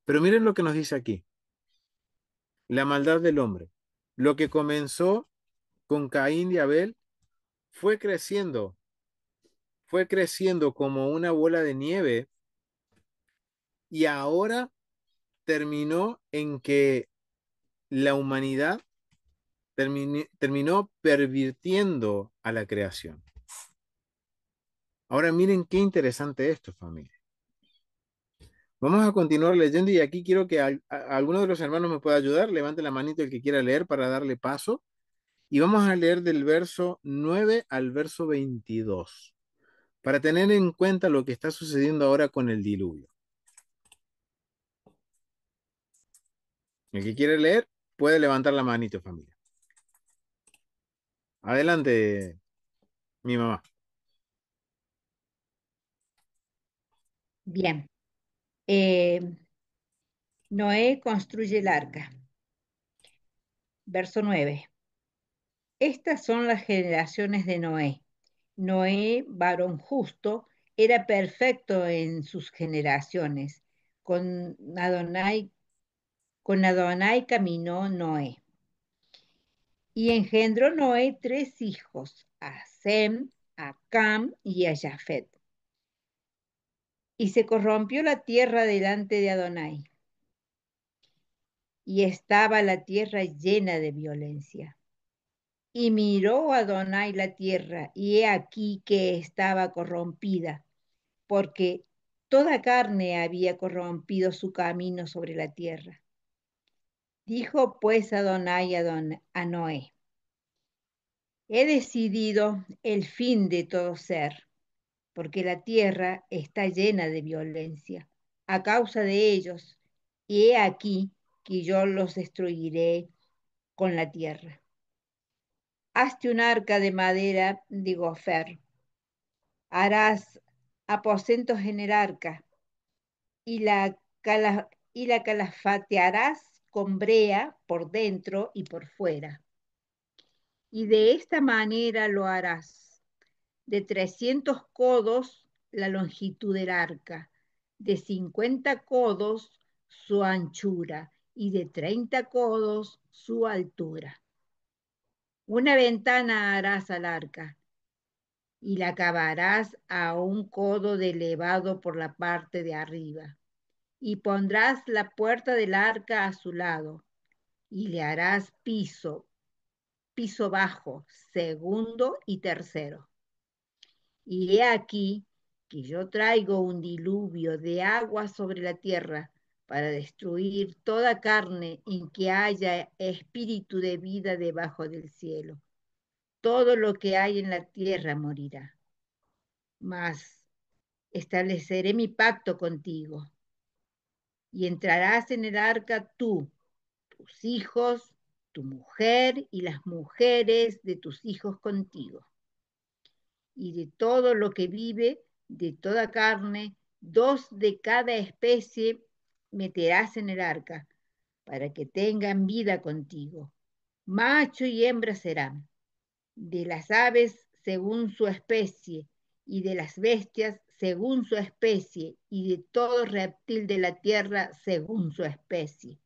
Pero miren lo que nos dice aquí, la maldad del hombre. Lo que comenzó con Caín y Abel fue creciendo como una bola de nieve y ahora terminó en que la humanidad terminó pervirtiendo a la creación. Ahora miren qué interesante esto, familia. Vamos a continuar leyendo y aquí quiero que alguno de los hermanos me pueda ayudar. Levante la manito el que quiera leer para darle paso. Y vamos a leer del verso 9 al verso 22 para tener en cuenta lo que está sucediendo ahora con el diluvio. El que quiere leer puede levantar la manito, familia. Adelante, mi mamá. Bien, eh, Noé construye el arca. Verso 9. Estas son las generaciones de Noé. Noé, varón justo, era perfecto en sus generaciones. Con Adonai, con Adonai caminó Noé. Y engendró Noé tres hijos, a Sem, a Cam y a Jafet. Y se corrompió la tierra delante de Adonai, y estaba la tierra llena de violencia. Y miró Adonai la tierra, y he aquí que estaba corrompida, porque toda carne había corrompido su camino sobre la tierra. Dijo pues Adonai a Noé: He decidido el fin de todo ser, porque la tierra está llena de violencia a causa de ellos, y he aquí que yo los destruiré con la tierra. Hazte un arca de madera de gofer, harás aposentos en el arca, y la calafatearás con brea por dentro y por fuera. Y de esta manera lo harás: de 300 codos la longitud del arca, de 50 codos su anchura y de 30 codos su altura. Una ventana harás al arca y la acabarás a un codo de elevado por la parte de arriba. Y pondrás la puerta del arca a su lado y le harás piso bajo, segundo y tercero. Y he aquí que yo traigo un diluvio de agua sobre la tierra para destruir toda carne en que haya espíritu de vida debajo del cielo. Todo lo que hay en la tierra morirá. Mas estableceré mi pacto contigo, y entrarás en el arca tú, tus hijos, tu mujer y las mujeres de tus hijos contigo. Y de todo lo que vive, de toda carne, dos de cada especie meterás en el arca, para que tengan vida contigo. Macho y hembra serán, de las aves según su especie, y de las bestias según su especie, y de todo reptil de la tierra según su especie.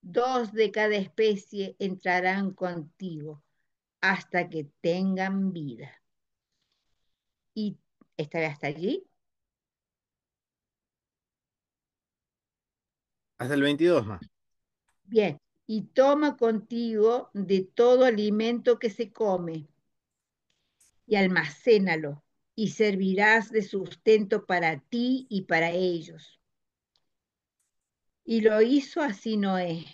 Dos de cada especie entrarán contigo hasta que tengan vida. Y estaré hasta allí. Hasta el 22 más. Bien. Y toma contigo de todo alimento que se come y almacénalo, y servirás de sustento para ti y para ellos. Y lo hizo así Noé,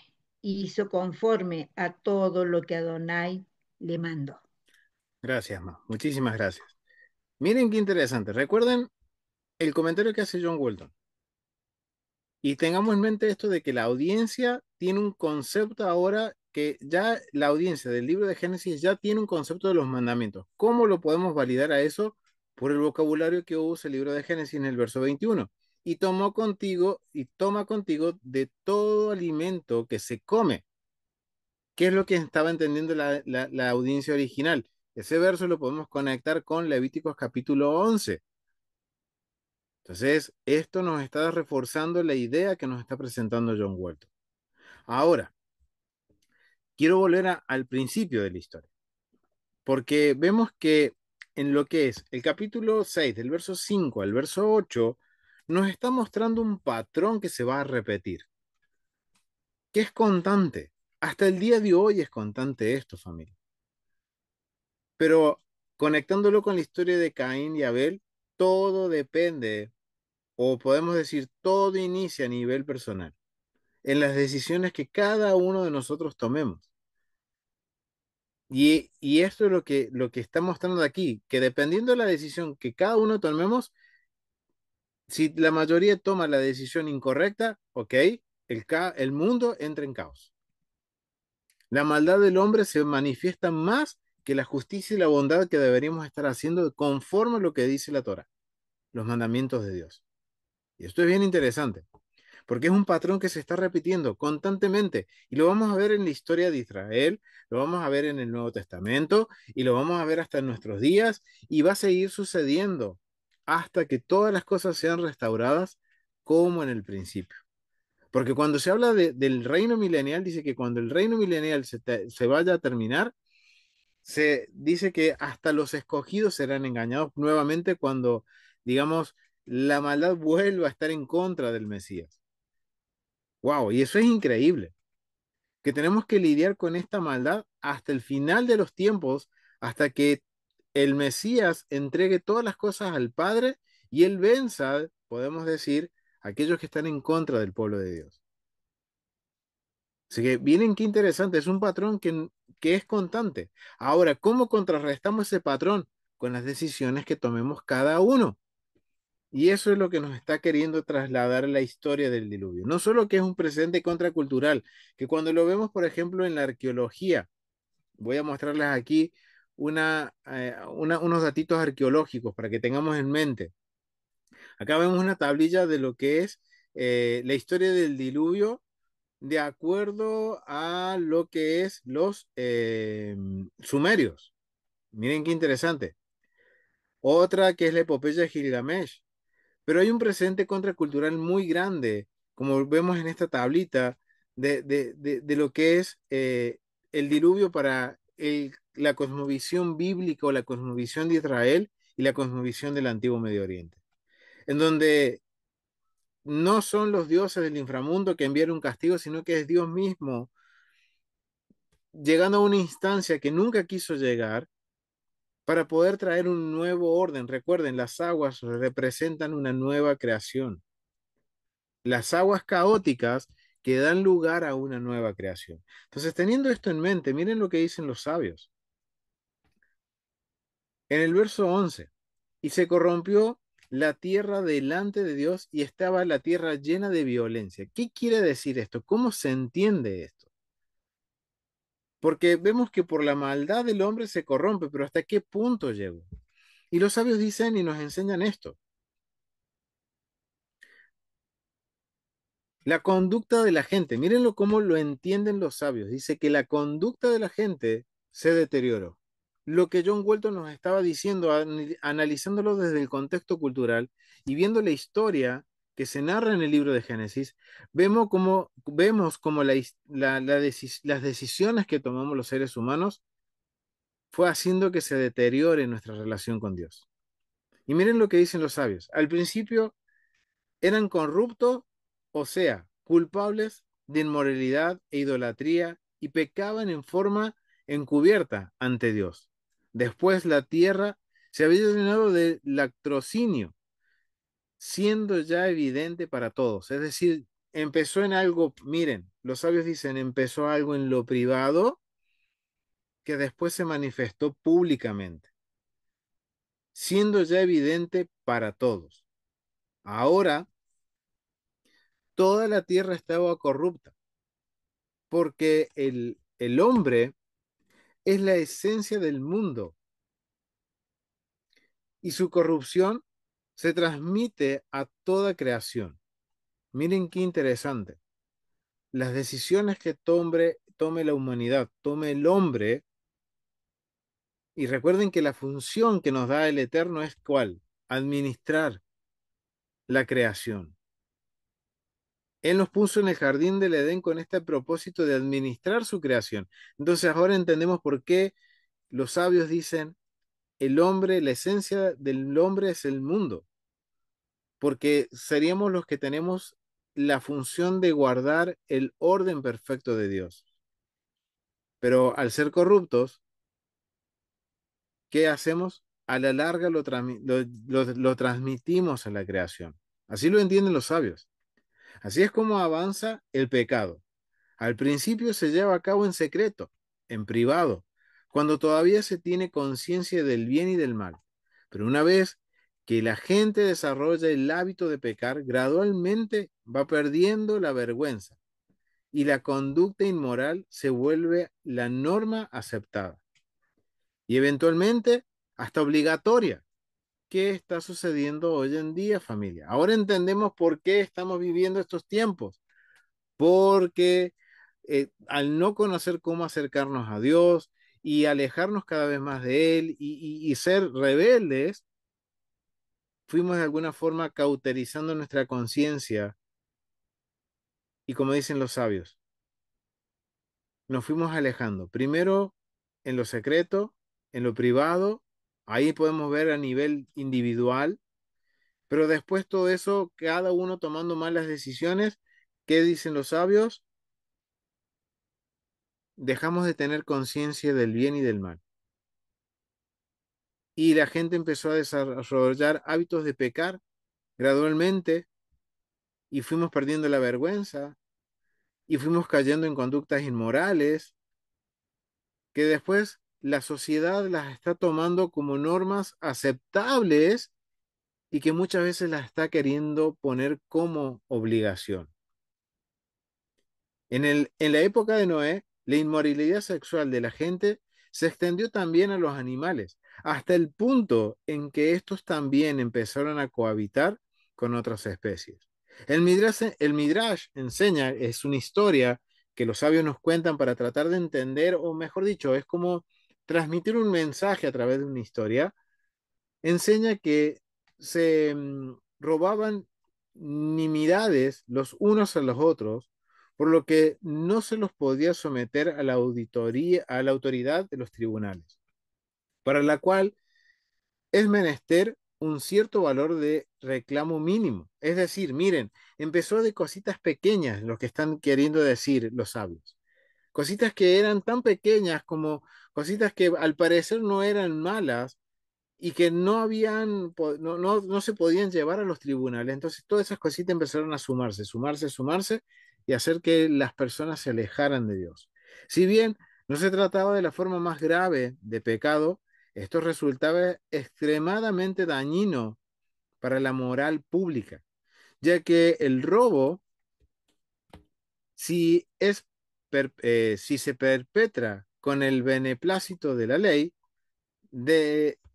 y hizo conforme a todo lo que Adonai le mandó. Gracias, ma. Muchísimas gracias. Miren qué interesante. Recuerden el comentario que hace John Walton. Y tengamos en mente esto de que la audiencia tiene un concepto ahora que ya la audiencia del libro de Génesis ya tiene un concepto de los mandamientos. ¿Cómo lo podemos validar a eso? Por el vocabulario que usa el libro de Génesis en el verso 21. Y toma contigo de todo alimento que se come. ¿Qué es lo que estaba entendiendo la audiencia original? Ese verso lo podemos conectar con Levíticos capítulo 11. Entonces, esto nos está reforzando la idea que nos está presentando John Walton. Ahora, quiero volver al principio de la historia, porque vemos que en lo que es el capítulo 6, del verso 5 al verso 8, nos está mostrando un patrón que se va a repetir, que es constante. Hasta el día de hoy es constante esto, familia. Pero conectándolo con la historia de Caín y Abel, todo depende, o podemos decir, todo inicia a nivel personal, en las decisiones que cada uno de nosotros tomemos. Y esto es lo que está mostrando aquí, que dependiendo de la decisión que cada uno tomemos, si la mayoría toma la decisión incorrecta, ok, el mundo entra en caos. La maldad del hombre se manifiesta más que la justicia y la bondad que deberíamos estar haciendo conforme a lo que dice la Torah, los mandamientos de Dios. Y esto es bien interesante, porque es un patrón que se está repitiendo constantemente y lo vamos a ver en la historia de Israel, lo vamos a ver en el Nuevo Testamento y lo vamos a ver hasta en nuestros días y va a seguir sucediendo hasta que todas las cosas sean restauradas como en el principio. Porque cuando se habla del reino milenial, dice que cuando el reino milenial se vaya a terminar, se dice que hasta los escogidos serán engañados nuevamente cuando, digamos, la maldad vuelva a estar en contra del Mesías. Wow, y eso es increíble, que tenemos que lidiar con esta maldad hasta el final de los tiempos, hasta que el Mesías entregue todas las cosas al Padre y él venza, podemos decir, a aquellos que están en contra del pueblo de Dios. Así que miren qué interesante, es un patrón que es constante. Ahora, ¿cómo contrarrestamos ese patrón? Con las decisiones que tomemos cada uno. Y eso es lo que nos está queriendo trasladar la historia del diluvio. No solo que es un presente contracultural, que cuando lo vemos, por ejemplo, en la arqueología, voy a mostrarles aquí unos datitos arqueológicos para que tengamos en mente. Acá vemos una tablilla de lo que es la historia del diluvio de acuerdo a lo que es los sumerios. Miren qué interesante. Otra que es la epopeya de Gilgamesh. Pero hay un presente contracultural muy grande, como vemos en esta tablita, de lo que es el diluvio para la cosmovisión bíblica o la cosmovisión de Israel y la cosmovisión del antiguo Medio Oriente, en donde no son los dioses del inframundo que envían un castigo, sino que es Dios mismo llegando a una instancia que nunca quiso llegar para poder traer un nuevo orden. Recuerden, las aguas representan una nueva creación. Las aguas caóticas que dan lugar a una nueva creación. Entonces, teniendo esto en mente, miren lo que dicen los sabios. En el verso 11, y se corrompió la tierra delante de Dios y estaba la tierra llena de violencia. ¿Qué quiere decir esto? ¿Cómo se entiende esto? Porque vemos que por la maldad del hombre se corrompe, pero ¿hasta qué punto llegó? Y los sabios dicen y nos enseñan esto. La conducta de la gente, mírenlo cómo lo entienden los sabios. Dice que la conducta de la gente se deterioró. Lo que John Walton nos estaba diciendo, analizándolo desde el contexto cultural y viendo la historia que se narra en el libro de Génesis, vemos como las decisiones que tomamos los seres humanos fue haciendo que se deteriore nuestra relación con Dios. Y miren lo que dicen los sabios. Al principio eran corruptos, o sea, culpables de inmoralidad e idolatría y pecaban en forma encubierta ante Dios. Después la tierra se había llenado de latrocinio, siendo ya evidente para todos. Es decir, empezó en algo, miren, los sabios dicen, empezó algo en lo privado que después se manifestó públicamente, siendo ya evidente para todos. Ahora, toda la tierra estaba corrupta porque el hombre es la esencia del mundo y su corrupción se transmite a toda creación. Miren qué interesante. Las decisiones que tome la humanidad, tome el hombre, y recuerden que la función que nos da el Eterno es ¿cuál? Administrar la creación. Él nos puso en el jardín del Edén con este propósito de administrar su creación. Entonces ahora entendemos por qué los sabios dicen el hombre, la esencia del hombre es el mundo, porque seríamos los que tenemos la función de guardar el orden perfecto de Dios. Pero al ser corruptos, ¿qué hacemos? A la larga lo transmitimos a la creación. Así lo entienden los sabios. Así es como avanza el pecado. Al principio se lleva a cabo en secreto, en privado, cuando todavía se tiene conciencia del bien y del mal. Pero una vez que la gente desarrolla el hábito de pecar, gradualmente va perdiendo la vergüenza y la conducta inmoral se vuelve la norma aceptada y eventualmente hasta obligatoria. ¿Qué está sucediendo hoy en día, familia? Ahora entendemos por qué estamos viviendo estos tiempos porque al no conocer cómo acercarnos a Dios y alejarnos cada vez más de Él y ser rebeldes, fuimos de alguna forma cauterizando nuestra conciencia y como dicen los sabios, nos fuimos alejando. Primero en lo secreto, en lo privado, ahí podemos ver a nivel individual Pero después todo eso, cada uno tomando malas decisiones, ¿qué dicen los sabios? Dejamos de tener conciencia del bien y del mal. Y la gente empezó a desarrollar hábitos de pecar gradualmente y fuimos perdiendo la vergüenza y fuimos cayendo en conductas inmorales que después la sociedad las está tomando como normas aceptables y que muchas veces las está queriendo poner como obligación. En la época de Noé, la inmoralidad sexual de la gente se extendió también a los animales, hasta el punto en que estos también empezaron a cohabitar con otras especies. El Midrash enseña, es una historia que los sabios nos cuentan para tratar de entender, o mejor dicho, es como transmitir un mensaje a través de una historia. Enseña que se robaban nimiedades los unos a los otros, por lo que no se los podía someter a la auditoría, a la autoridad de los tribunales, para la cual es menester un cierto valor de reclamo mínimo. Es decir, miren, empezó de cositas pequeñas lo que están queriendo decir los sabios. Cositas que eran tan pequeñas como cositas que al parecer no eran malas, y que no habían, no se podían llevar a los tribunales. Entonces todas esas cositas empezaron a sumarse, sumarse, sumarse y hacer que las personas se alejaran de Dios. Si bien no se trataba de la forma más grave de pecado, esto resultaba extremadamente dañino para la moral pública, ya que el robo, si, si se perpetra con el beneplácito de la ley,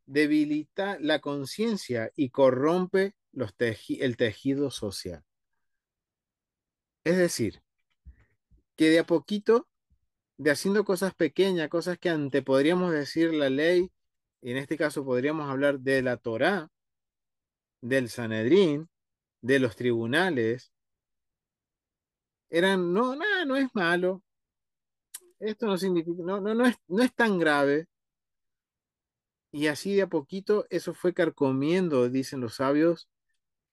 debilita la conciencia y corrompe el tejido social. Es decir, que de a poquito, de haciendo cosas pequeñas, cosas que ante podríamos decir la ley, y en este caso podríamos hablar de la Torá, del Sanedrín, de los tribunales, eran, no, nada, no es malo, esto no significa, no es tan grave, y así de a poquito eso fue carcomiendo, dicen los sabios,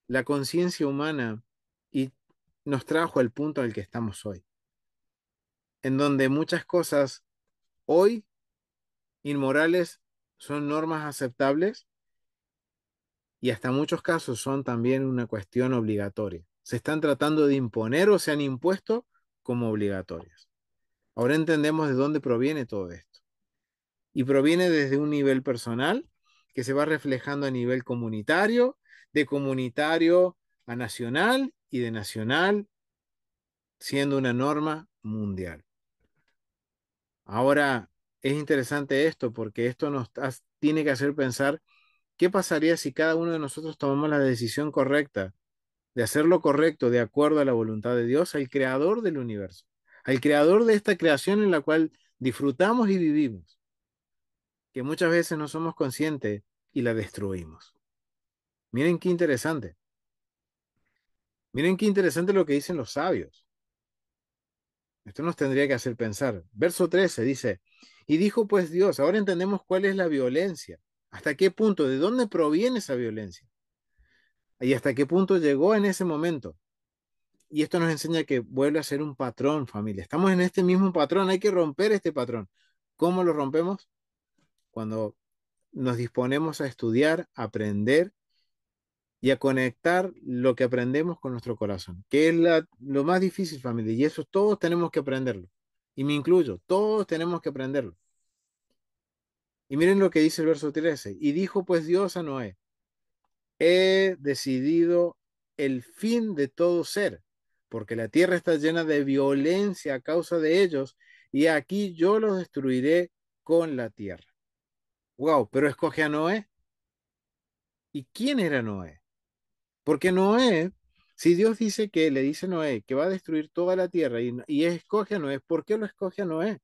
la conciencia humana y nos trajo al punto al que estamos hoy, en donde muchas cosas hoy inmorales son normas aceptables y hasta muchos casos son también una cuestión obligatoria. Se están tratando de imponer o se han impuesto como obligatorias. Ahora entendemos de dónde proviene todo esto. Y proviene desde un nivel personal que se va reflejando a nivel comunitario, de comunitario a nacional y de nacional siendo una norma mundial. Ahora, es interesante esto porque esto tiene que hacer pensar qué pasaría si cada uno de nosotros tomamos la decisión correcta de hacer lo correcto de acuerdo a la voluntad de Dios, al creador del universo, al creador de esta creación en la cual disfrutamos y vivimos, que muchas veces no somos conscientes y la destruimos. Miren qué interesante. Miren qué interesante lo que dicen los sabios. Esto nos tendría que hacer pensar. Verso 13 dice, y dijo pues Dios, ahora entendemos cuál es la violencia, hasta qué punto, de dónde proviene esa violencia y hasta qué punto llegó en ese momento. Y esto nos enseña que vuelve a ser un patrón, familia. Estamos en este mismo patrón, hay que romper este patrón. ¿Cómo lo rompemos? Cuando nos disponemos a estudiar, a aprender y a conectar lo que aprendemos con nuestro corazón, que es lo más difícil, familia, y eso todos tenemos que aprenderlo. Y me incluyo, todos tenemos que aprenderlo. Y miren lo que dice el verso 13. Y dijo pues Dios a Noé, he decidido el fin de todo ser, porque la tierra está llena de violencia a causa de ellos, y aquí yo los destruiré con la tierra. Wow, pero escoge a Noé. ¿Y quién era Noé? Porque Noé, si Dios dice que le dice a Noé que va a destruir toda la tierra y escoge a Noé, ¿por qué lo escoge a Noé?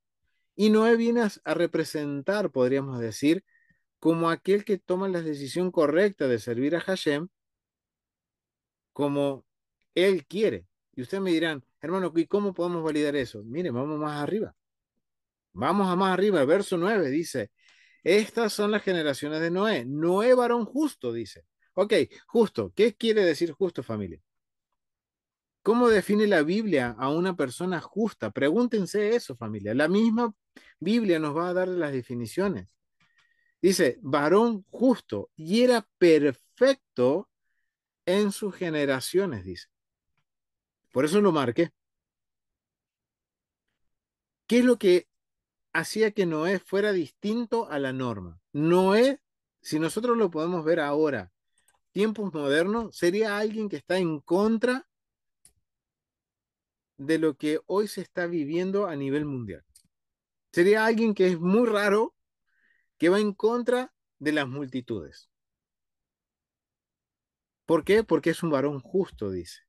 Y Noé viene a representar, podríamos decir, como aquel que toma la decisión correcta de servir a Hashem como él quiere. Y ustedes me dirán, hermano, ¿y cómo podemos validar eso? Mire, vamos más arriba. Vamos a más arriba. El verso 9 dice, estas son las generaciones de Noé. Noé varón justo, dice. Ok, justo. ¿Qué quiere decir justo, familia? ¿Cómo define la Biblia a una persona justa? Pregúntense eso, familia. La misma Biblia nos va a dar las definiciones. Dice, varón justo, y era perfecto en sus generaciones, dice. Por eso lo marqué. ¿Qué es lo que hacía que Noé fuera distinto a la norma? Noé, si nosotros lo podemos ver ahora, tiempos modernos, sería alguien que está en contra de lo que hoy se está viviendo a nivel mundial. Sería alguien que es muy raro, que va en contra de las multitudes. ¿Por qué? Porque es un varón justo, dice.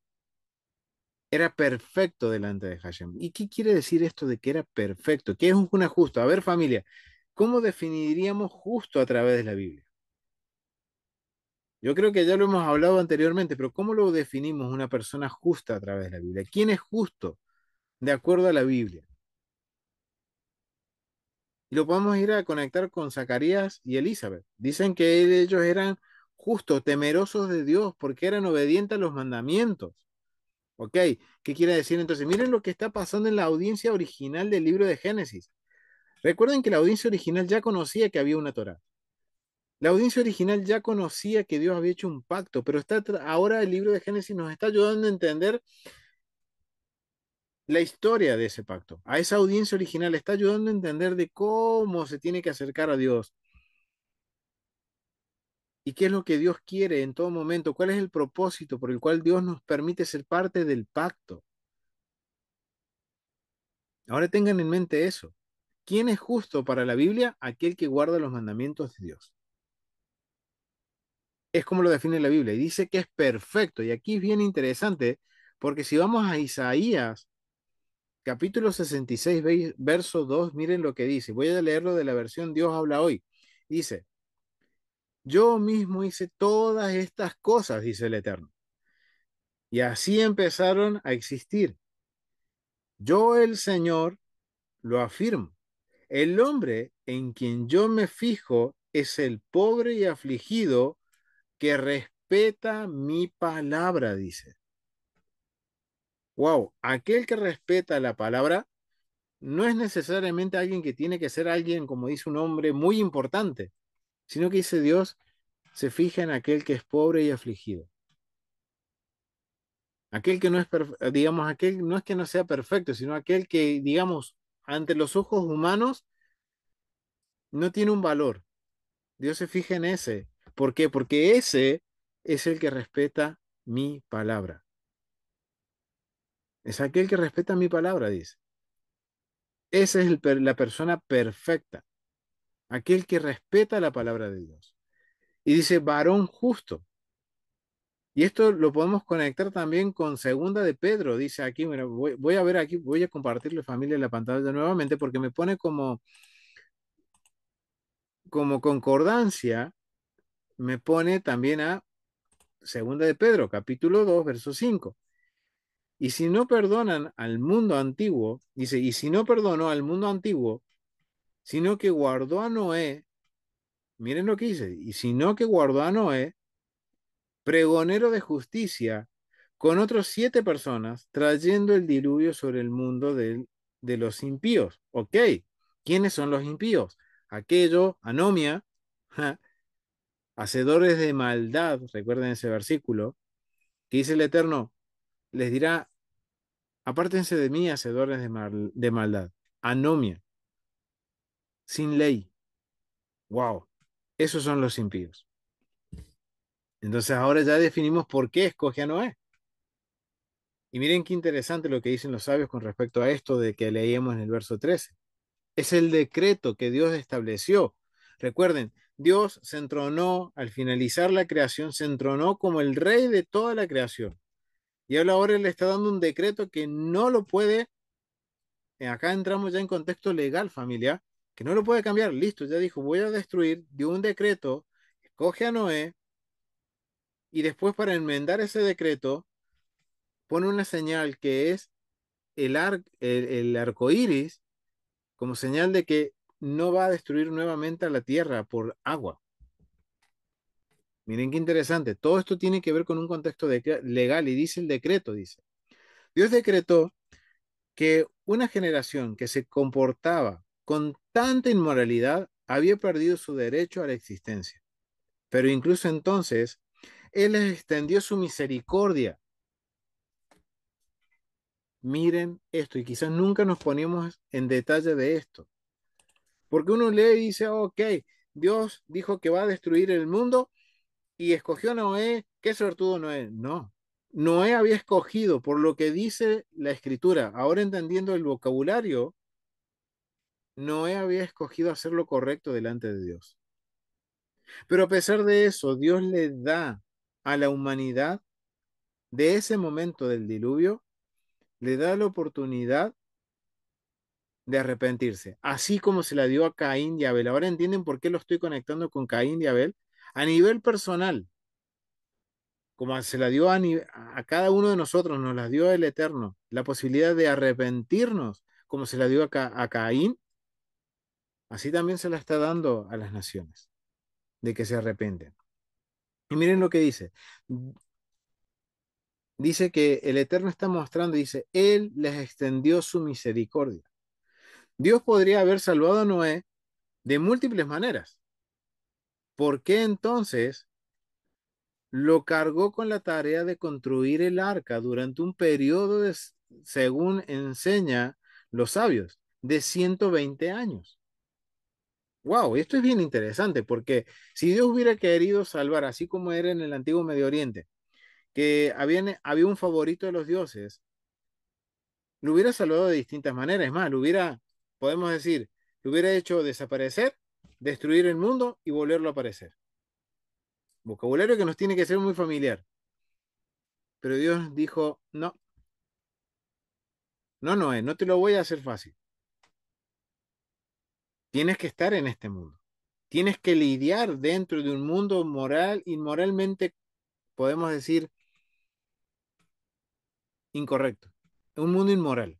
Era perfecto delante de Hashem. ¿Y qué quiere decir esto de que era perfecto? ¿Qué es una justo? A ver, familia, ¿cómo definiríamos justo a través de la Biblia? Yo creo que ya lo hemos hablado anteriormente, pero ¿cómo lo definimos una persona justa a través de la Biblia? ¿Quién es justo de acuerdo a la Biblia? Y lo podemos ir a conectar con Zacarías y Elizabeth. Dicen que ellos eran justos, temerosos de Dios, porque eran obedientes a los mandamientos. ¿Ok? ¿Qué quiere decir entonces? Miren lo que está pasando en la audiencia original del libro de Génesis. Recuerden que la audiencia original ya conocía que había una Torá. La audiencia original ya conocía que Dios había hecho un pacto, pero ahora el libro de Génesis nos está ayudando a entender la historia de ese pacto. A esa audiencia original le está ayudando a entender de cómo se tiene que acercar a Dios y qué es lo que Dios quiere en todo momento, cuál es el propósito por el cual Dios nos permite ser parte del pacto. Ahora tengan en mente eso. ¿Quién es justo para la Biblia? Aquel que guarda los mandamientos de Dios. Es como lo define la Biblia y dice que es perfecto. Y aquí es bien interesante porque si vamos a Isaías capítulo 66, verso 2, miren lo que dice. Voy a leerlo de la versión Dios habla hoy. Dice, yo mismo hice todas estas cosas, dice el Eterno. Y así empezaron a existir. Yo el Señor lo afirmo. El hombre en quien yo me fijo es el pobre y afligido que respeta mi palabra, dice. Wow, aquel que respeta la palabra no es necesariamente alguien que tiene que ser alguien, como dice un hombre, muy importante, sino que dice Dios, se fija en aquel que es pobre y afligido. Aquel que no es, digamos, aquel no es que no sea perfecto, sino aquel que, digamos, ante los ojos humanos no tiene un valor. Dios se fija en ese. ¿Por qué? Porque ese es el que respeta mi palabra. Es aquel que respeta mi palabra, dice. Esa es la persona perfecta, aquel que respeta la palabra de Dios. Y dice varón justo. Y esto lo podemos conectar también con segunda de Pedro. Dice aquí, mira, voy a ver aquí, voy a compartirle familia en la pantalla nuevamente porque me pone como concordancia, me pone también a segunda de Pedro, capítulo 2 verso 5. Y si no perdonan al mundo antiguo, dice, y si no perdonó al mundo antiguo, sino que guardó a Noé, miren lo que dice, y sino que guardó a Noé, pregonero de justicia, con otros 7 personas, trayendo el diluvio sobre el mundo de los impíos. Ok, ¿quiénes son los impíos? Aquello, anomia, ja, hacedores de maldad, recuerden ese versículo, que dice el Eterno, les dirá, apártense de mí, hacedores de maldad, anomia, sin ley. Wow, esos son los impíos. Entonces ahora ya definimos por qué escoge a Noé. Y miren qué interesante lo que dicen los sabios con respecto a esto de que leíamos en el verso 13. Es el decreto que Dios estableció. Recuerden, Dios se entronó, al finalizar la creación, se entronó como el rey de toda la creación. Y ahora Él le está dando un decreto que no lo puede, acá entramos ya en contexto legal, familia, que no lo puede cambiar. Listo, ya dijo, voy a destruir, dio un decreto, escoge a Noé, y después para enmendar ese decreto, pone una señal que es el arco iris como señal de que no va a destruir nuevamente a la tierra por agua. Miren qué interesante. Todo esto tiene que ver con un contexto legal y dice el decreto, dice. Dios decretó que una generación que se comportaba con tanta inmoralidad había perdido su derecho a la existencia. Pero incluso entonces, Él les extendió su misericordia. Miren esto, y quizás nunca nos ponemos en detalle de esto, porque uno lee y dice, ok, Dios dijo que va a destruir el mundo y escogió a Noé, qué suertudo Noé. No, Noé había escogido, por lo que dice la escritura, ahora entendiendo el vocabulario, Noé había escogido hacer lo correcto delante de Dios. Pero a pesar de eso, Dios le da a la humanidad de ese momento del diluvio, le da la oportunidad de arrepentirse, así como se la dio a Caín y Abel. Ahora entienden por qué lo estoy conectando con Caín y Abel. A nivel personal, como se la dio a cada uno de nosotros, nos la dio el Eterno, la posibilidad de arrepentirnos, como se la dio a Caín, así también se la está dando a las naciones, de que se arrepenten. Y miren lo que dice. Dice que el Eterno está mostrando, dice, Él les extendió su misericordia. Dios podría haber salvado a Noé de múltiples maneras. ¿Por qué entonces lo cargó con la tarea de construir el arca durante un periodo de, según enseña los sabios, de 120 años? Wow, esto es bien interesante porque si Dios hubiera querido salvar, así como era en el antiguo Medio Oriente, que había un favorito de los dioses, lo hubiera salvado de distintas maneras. Es más, podemos decir, lo hubiera hecho desaparecer, destruir el mundo y volverlo a aparecer. Vocabulario que nos tiene que ser muy familiar. Pero Dios dijo, no, no, Noé, no te lo voy a hacer fácil. Tienes que estar en este mundo. Tienes que lidiar dentro de un mundo moral, inmoralmente, podemos decir, incorrecto. Un mundo inmoral.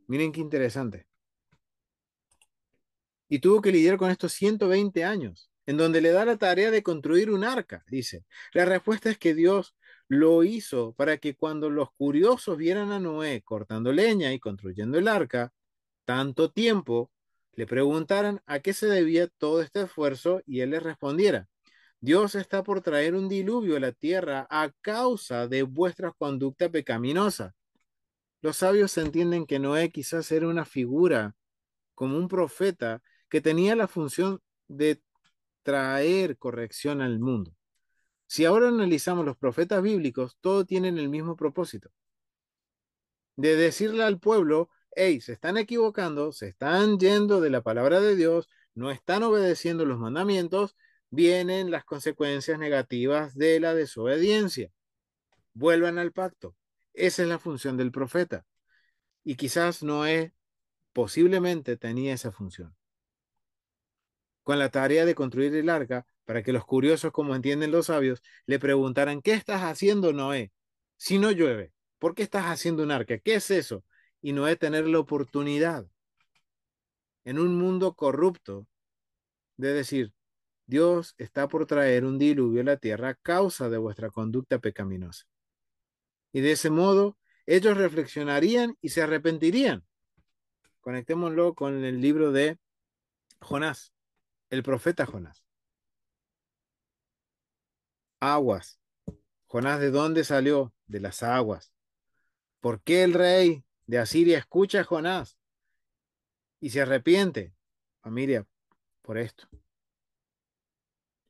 Miren qué interesante. Y tuvo que lidiar con estos 120 años, en donde le da la tarea de construir un arca, dice. La respuesta es que Dios lo hizo para que cuando los curiosos vieran a Noé cortando leña y construyendo el arca, tanto tiempo, le preguntaran a qué se debía todo este esfuerzo y él les respondiera, Dios está por traer un diluvio a la tierra a causa de vuestra conducta pecaminosa. Los sabios entienden que Noé quizás era una figura como un profeta que tenía la función de traer corrección al mundo. Si ahora analizamos los profetas bíblicos, todos tienen el mismo propósito, de decirle al pueblo, hey, se están equivocando, se están yendo de la palabra de Dios, no están obedeciendo los mandamientos, vienen las consecuencias negativas de la desobediencia. Vuelvan al pacto. Esa es la función del profeta. Y quizás Noé posiblemente tenía esa función, con la tarea de construir el arca para que los curiosos, como entienden los sabios, le preguntaran, ¿qué estás haciendo, Noé? Si no llueve, ¿por qué estás haciendo un arca? ¿Qué es eso? Y Noé tener la oportunidad en un mundo corrupto de decir, Dios está por traer un diluvio a la tierra a causa de vuestra conducta pecaminosa. Y de ese modo, ellos reflexionarían y se arrepentirían. Conectémoslo con el libro de Jonás, el profeta Jonás. Aguas. Jonás, ¿de dónde salió? De las aguas. ¿Por qué el rey de Asiria escucha a Jonás y se arrepiente? Familia, por esto.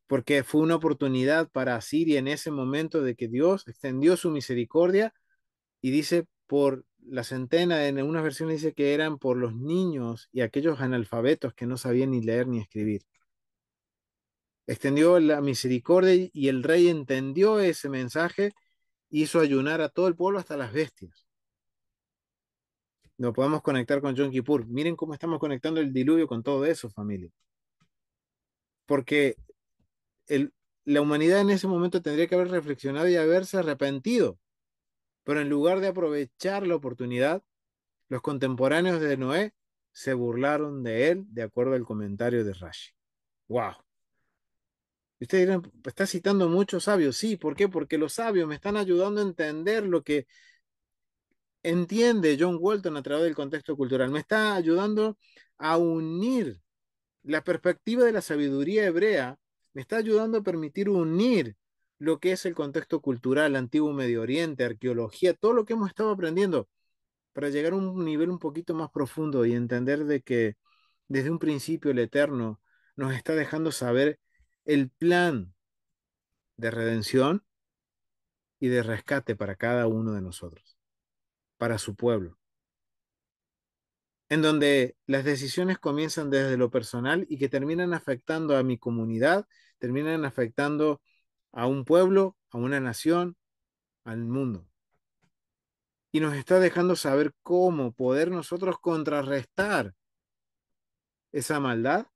Porque fue una oportunidad para Asiria en ese momento de que Dios extendió su misericordia y dice por la centena, en unas versiones dice que eran por los niños y aquellos analfabetos que no sabían ni leer ni escribir. Extendió la misericordia y el rey entendió ese mensaje, hizo ayunar a todo el pueblo hasta las bestias. Lo podemos conectar con Yom Kippur. Miren cómo estamos conectando el diluvio con todo eso, familia. Porque el, la humanidad en ese momento tendría que haber reflexionado y haberse arrepentido. Pero en lugar de aprovechar la oportunidad, los contemporáneos de Noé se burlaron de él, de acuerdo al comentario de Rashi. ¡Wow! Y ustedes dirán, está citando muchos sabios. Sí, ¿por qué? Porque los sabios me están ayudando a entender lo que entiende John Walton a través del contexto cultural. Me está ayudando a unir la perspectiva de la sabiduría hebrea, me está ayudando a permitir unir lo que es el contexto cultural, antiguo Medio Oriente, arqueología, todo lo que hemos estado aprendiendo para llegar a un nivel un poquito más profundo y entender de que desde un principio el Eterno nos está dejando saber el plan de redención y de rescate para cada uno de nosotros, para su pueblo, en donde las decisiones comienzan desde lo personal y que terminan afectando a mi comunidad, terminan afectando a un pueblo, a una nación, al mundo. Y nos está dejando saber cómo poder nosotros contrarrestar esa maldad,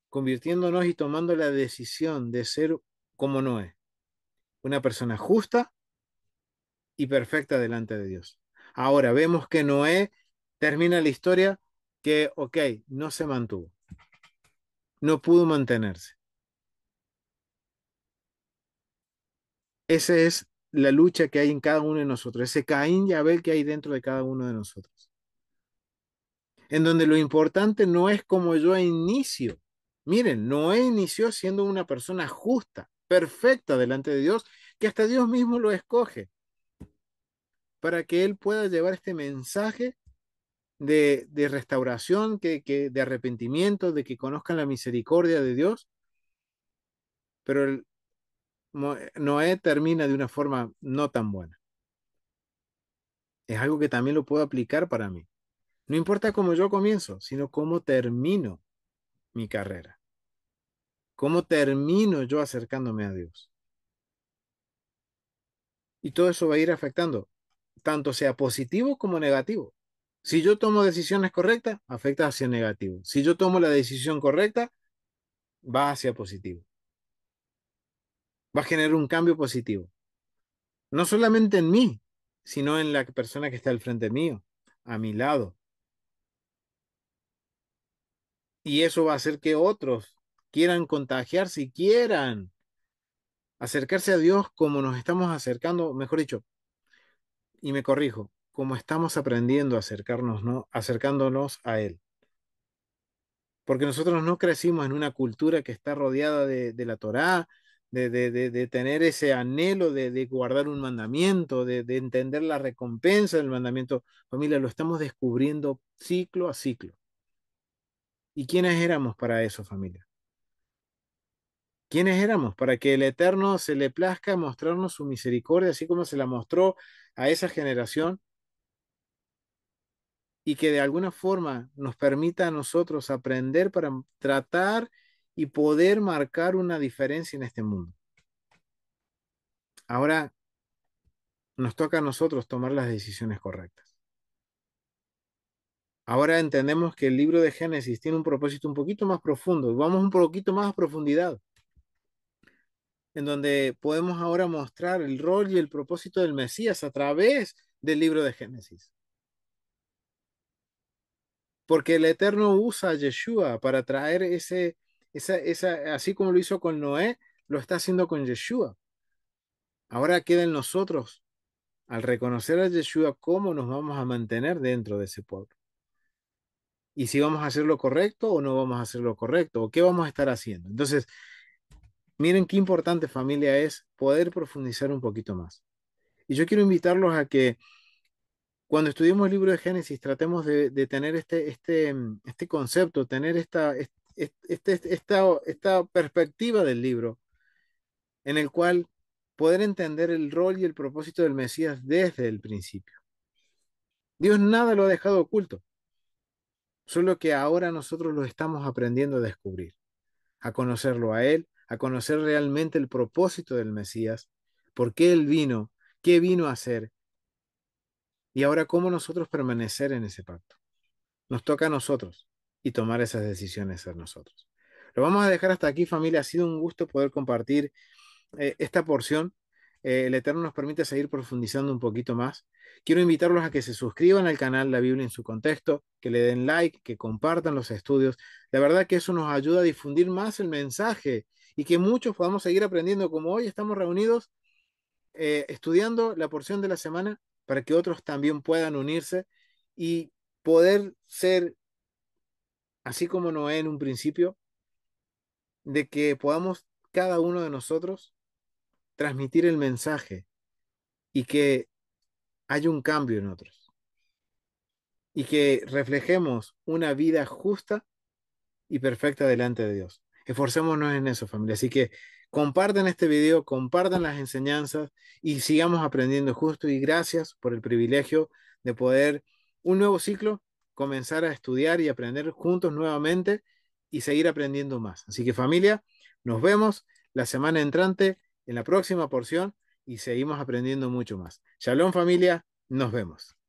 convirtiéndonos y tomando la decisión de ser como Noé, una persona justa y perfecta delante de Dios. Ahora vemos que Noé termina la historia que, ok, no se mantuvo, no pudo mantenerse. Esa es la lucha que hay en cada uno de nosotros, ese Caín y Abel que hay dentro de cada uno de nosotros, en donde lo importante no es como yo inicio. Miren, Noé inició siendo una persona justa, perfecta delante de Dios, que hasta Dios mismo lo escoge para que él pueda llevar este mensaje de restauración, de arrepentimiento, de que conozcan la misericordia de Dios, pero Noé termina de una forma no tan buena. Es algo que también lo puedo aplicar para mí. No importa cómo yo comienzo, sino cómo termino mi carrera. Cómo termino yo acercándome a Dios. Y todo eso va a ir afectando, tanto sea positivo como negativo. Si yo tomo decisiones correctas, afecta hacia negativo. Si yo tomo la decisión correcta, va hacia positivo. Va a generar un cambio positivo. No solamente en mí, sino en la persona que está al frente mío, a mi lado. Y eso va a hacer que otros quieran contagiarse y quieran acercarse a Dios como nos estamos acercando, mejor dicho, y me corrijo, como estamos aprendiendo a acercarnos, ¿no? Acercándonos a Él. Porque nosotros no crecimos en una cultura que está rodeada de la Torá, de tener ese anhelo de guardar un mandamiento, de entender la recompensa del mandamiento. Familia, lo estamos descubriendo ciclo a ciclo. ¿Y quiénes éramos para eso, familia? ¿Quiénes éramos? Para que el Eterno se le plazca mostrarnos su misericordia, así como se la mostró a esa generación, y que de alguna forma nos permita a nosotros aprender para tratar y poder marcar una diferencia en este mundo. Ahora nos toca a nosotros tomar las decisiones correctas. Ahora entendemos que el libro de Génesis tiene un propósito un poquito más profundo. Vamos un poquito más a profundidad, en donde podemos ahora mostrar el rol y el propósito del Mesías a través del libro de Génesis. Porque el Eterno usa a Yeshua para traer así como lo hizo con Noé, lo está haciendo con Yeshua. Ahora queda en nosotros, al reconocer a Yeshua, cómo nos vamos a mantener dentro de ese pueblo. Y si vamos a hacer lo correcto o no vamos a hacer lo correcto, o qué vamos a estar haciendo. Entonces, miren qué importante, familia, es poder profundizar un poquito más. Y yo quiero invitarlos a que cuando estudiemos el libro de Génesis tratemos de tener este concepto, tener esta perspectiva del libro en el cual poder entender el rol y el propósito del Mesías desde el principio. Dios nada lo ha dejado oculto, solo que ahora nosotros lo estamos aprendiendo a descubrir, a conocerlo a Él, a conocer realmente el propósito del Mesías, por qué Él vino, qué vino a hacer, y ahora cómo nosotros permanecer en ese pacto. Nos toca a nosotros y tomar esas decisiones a nosotros. Lo vamos a dejar hasta aquí, familia. Ha sido un gusto poder compartir esta porción. El Eterno nos permite seguir profundizando un poquito más. Quiero invitarlos a que se suscriban al canal La Biblia en su contexto, que le den like, que compartan los estudios. La verdad que eso nos ayuda a difundir más el mensaje y que muchos podamos seguir aprendiendo como hoy estamos reunidos estudiando la porción de la semana para que otros también puedan unirse y poder ser, así como Noé en un principio, de que podamos cada uno de nosotros transmitir el mensaje y que haya un cambio en otros y que reflejemos una vida justa y perfecta delante de Dios. Esforcémonos en eso, familia. Así que compartan este video, compartan las enseñanzas y sigamos aprendiendo justo. Y gracias por el privilegio de poder un nuevo ciclo, comenzar a estudiar y aprender juntos nuevamente y seguir aprendiendo más. Así que familia, nos vemos la semana entrante en la próxima porción y seguimos aprendiendo mucho más. Shalom familia, nos vemos.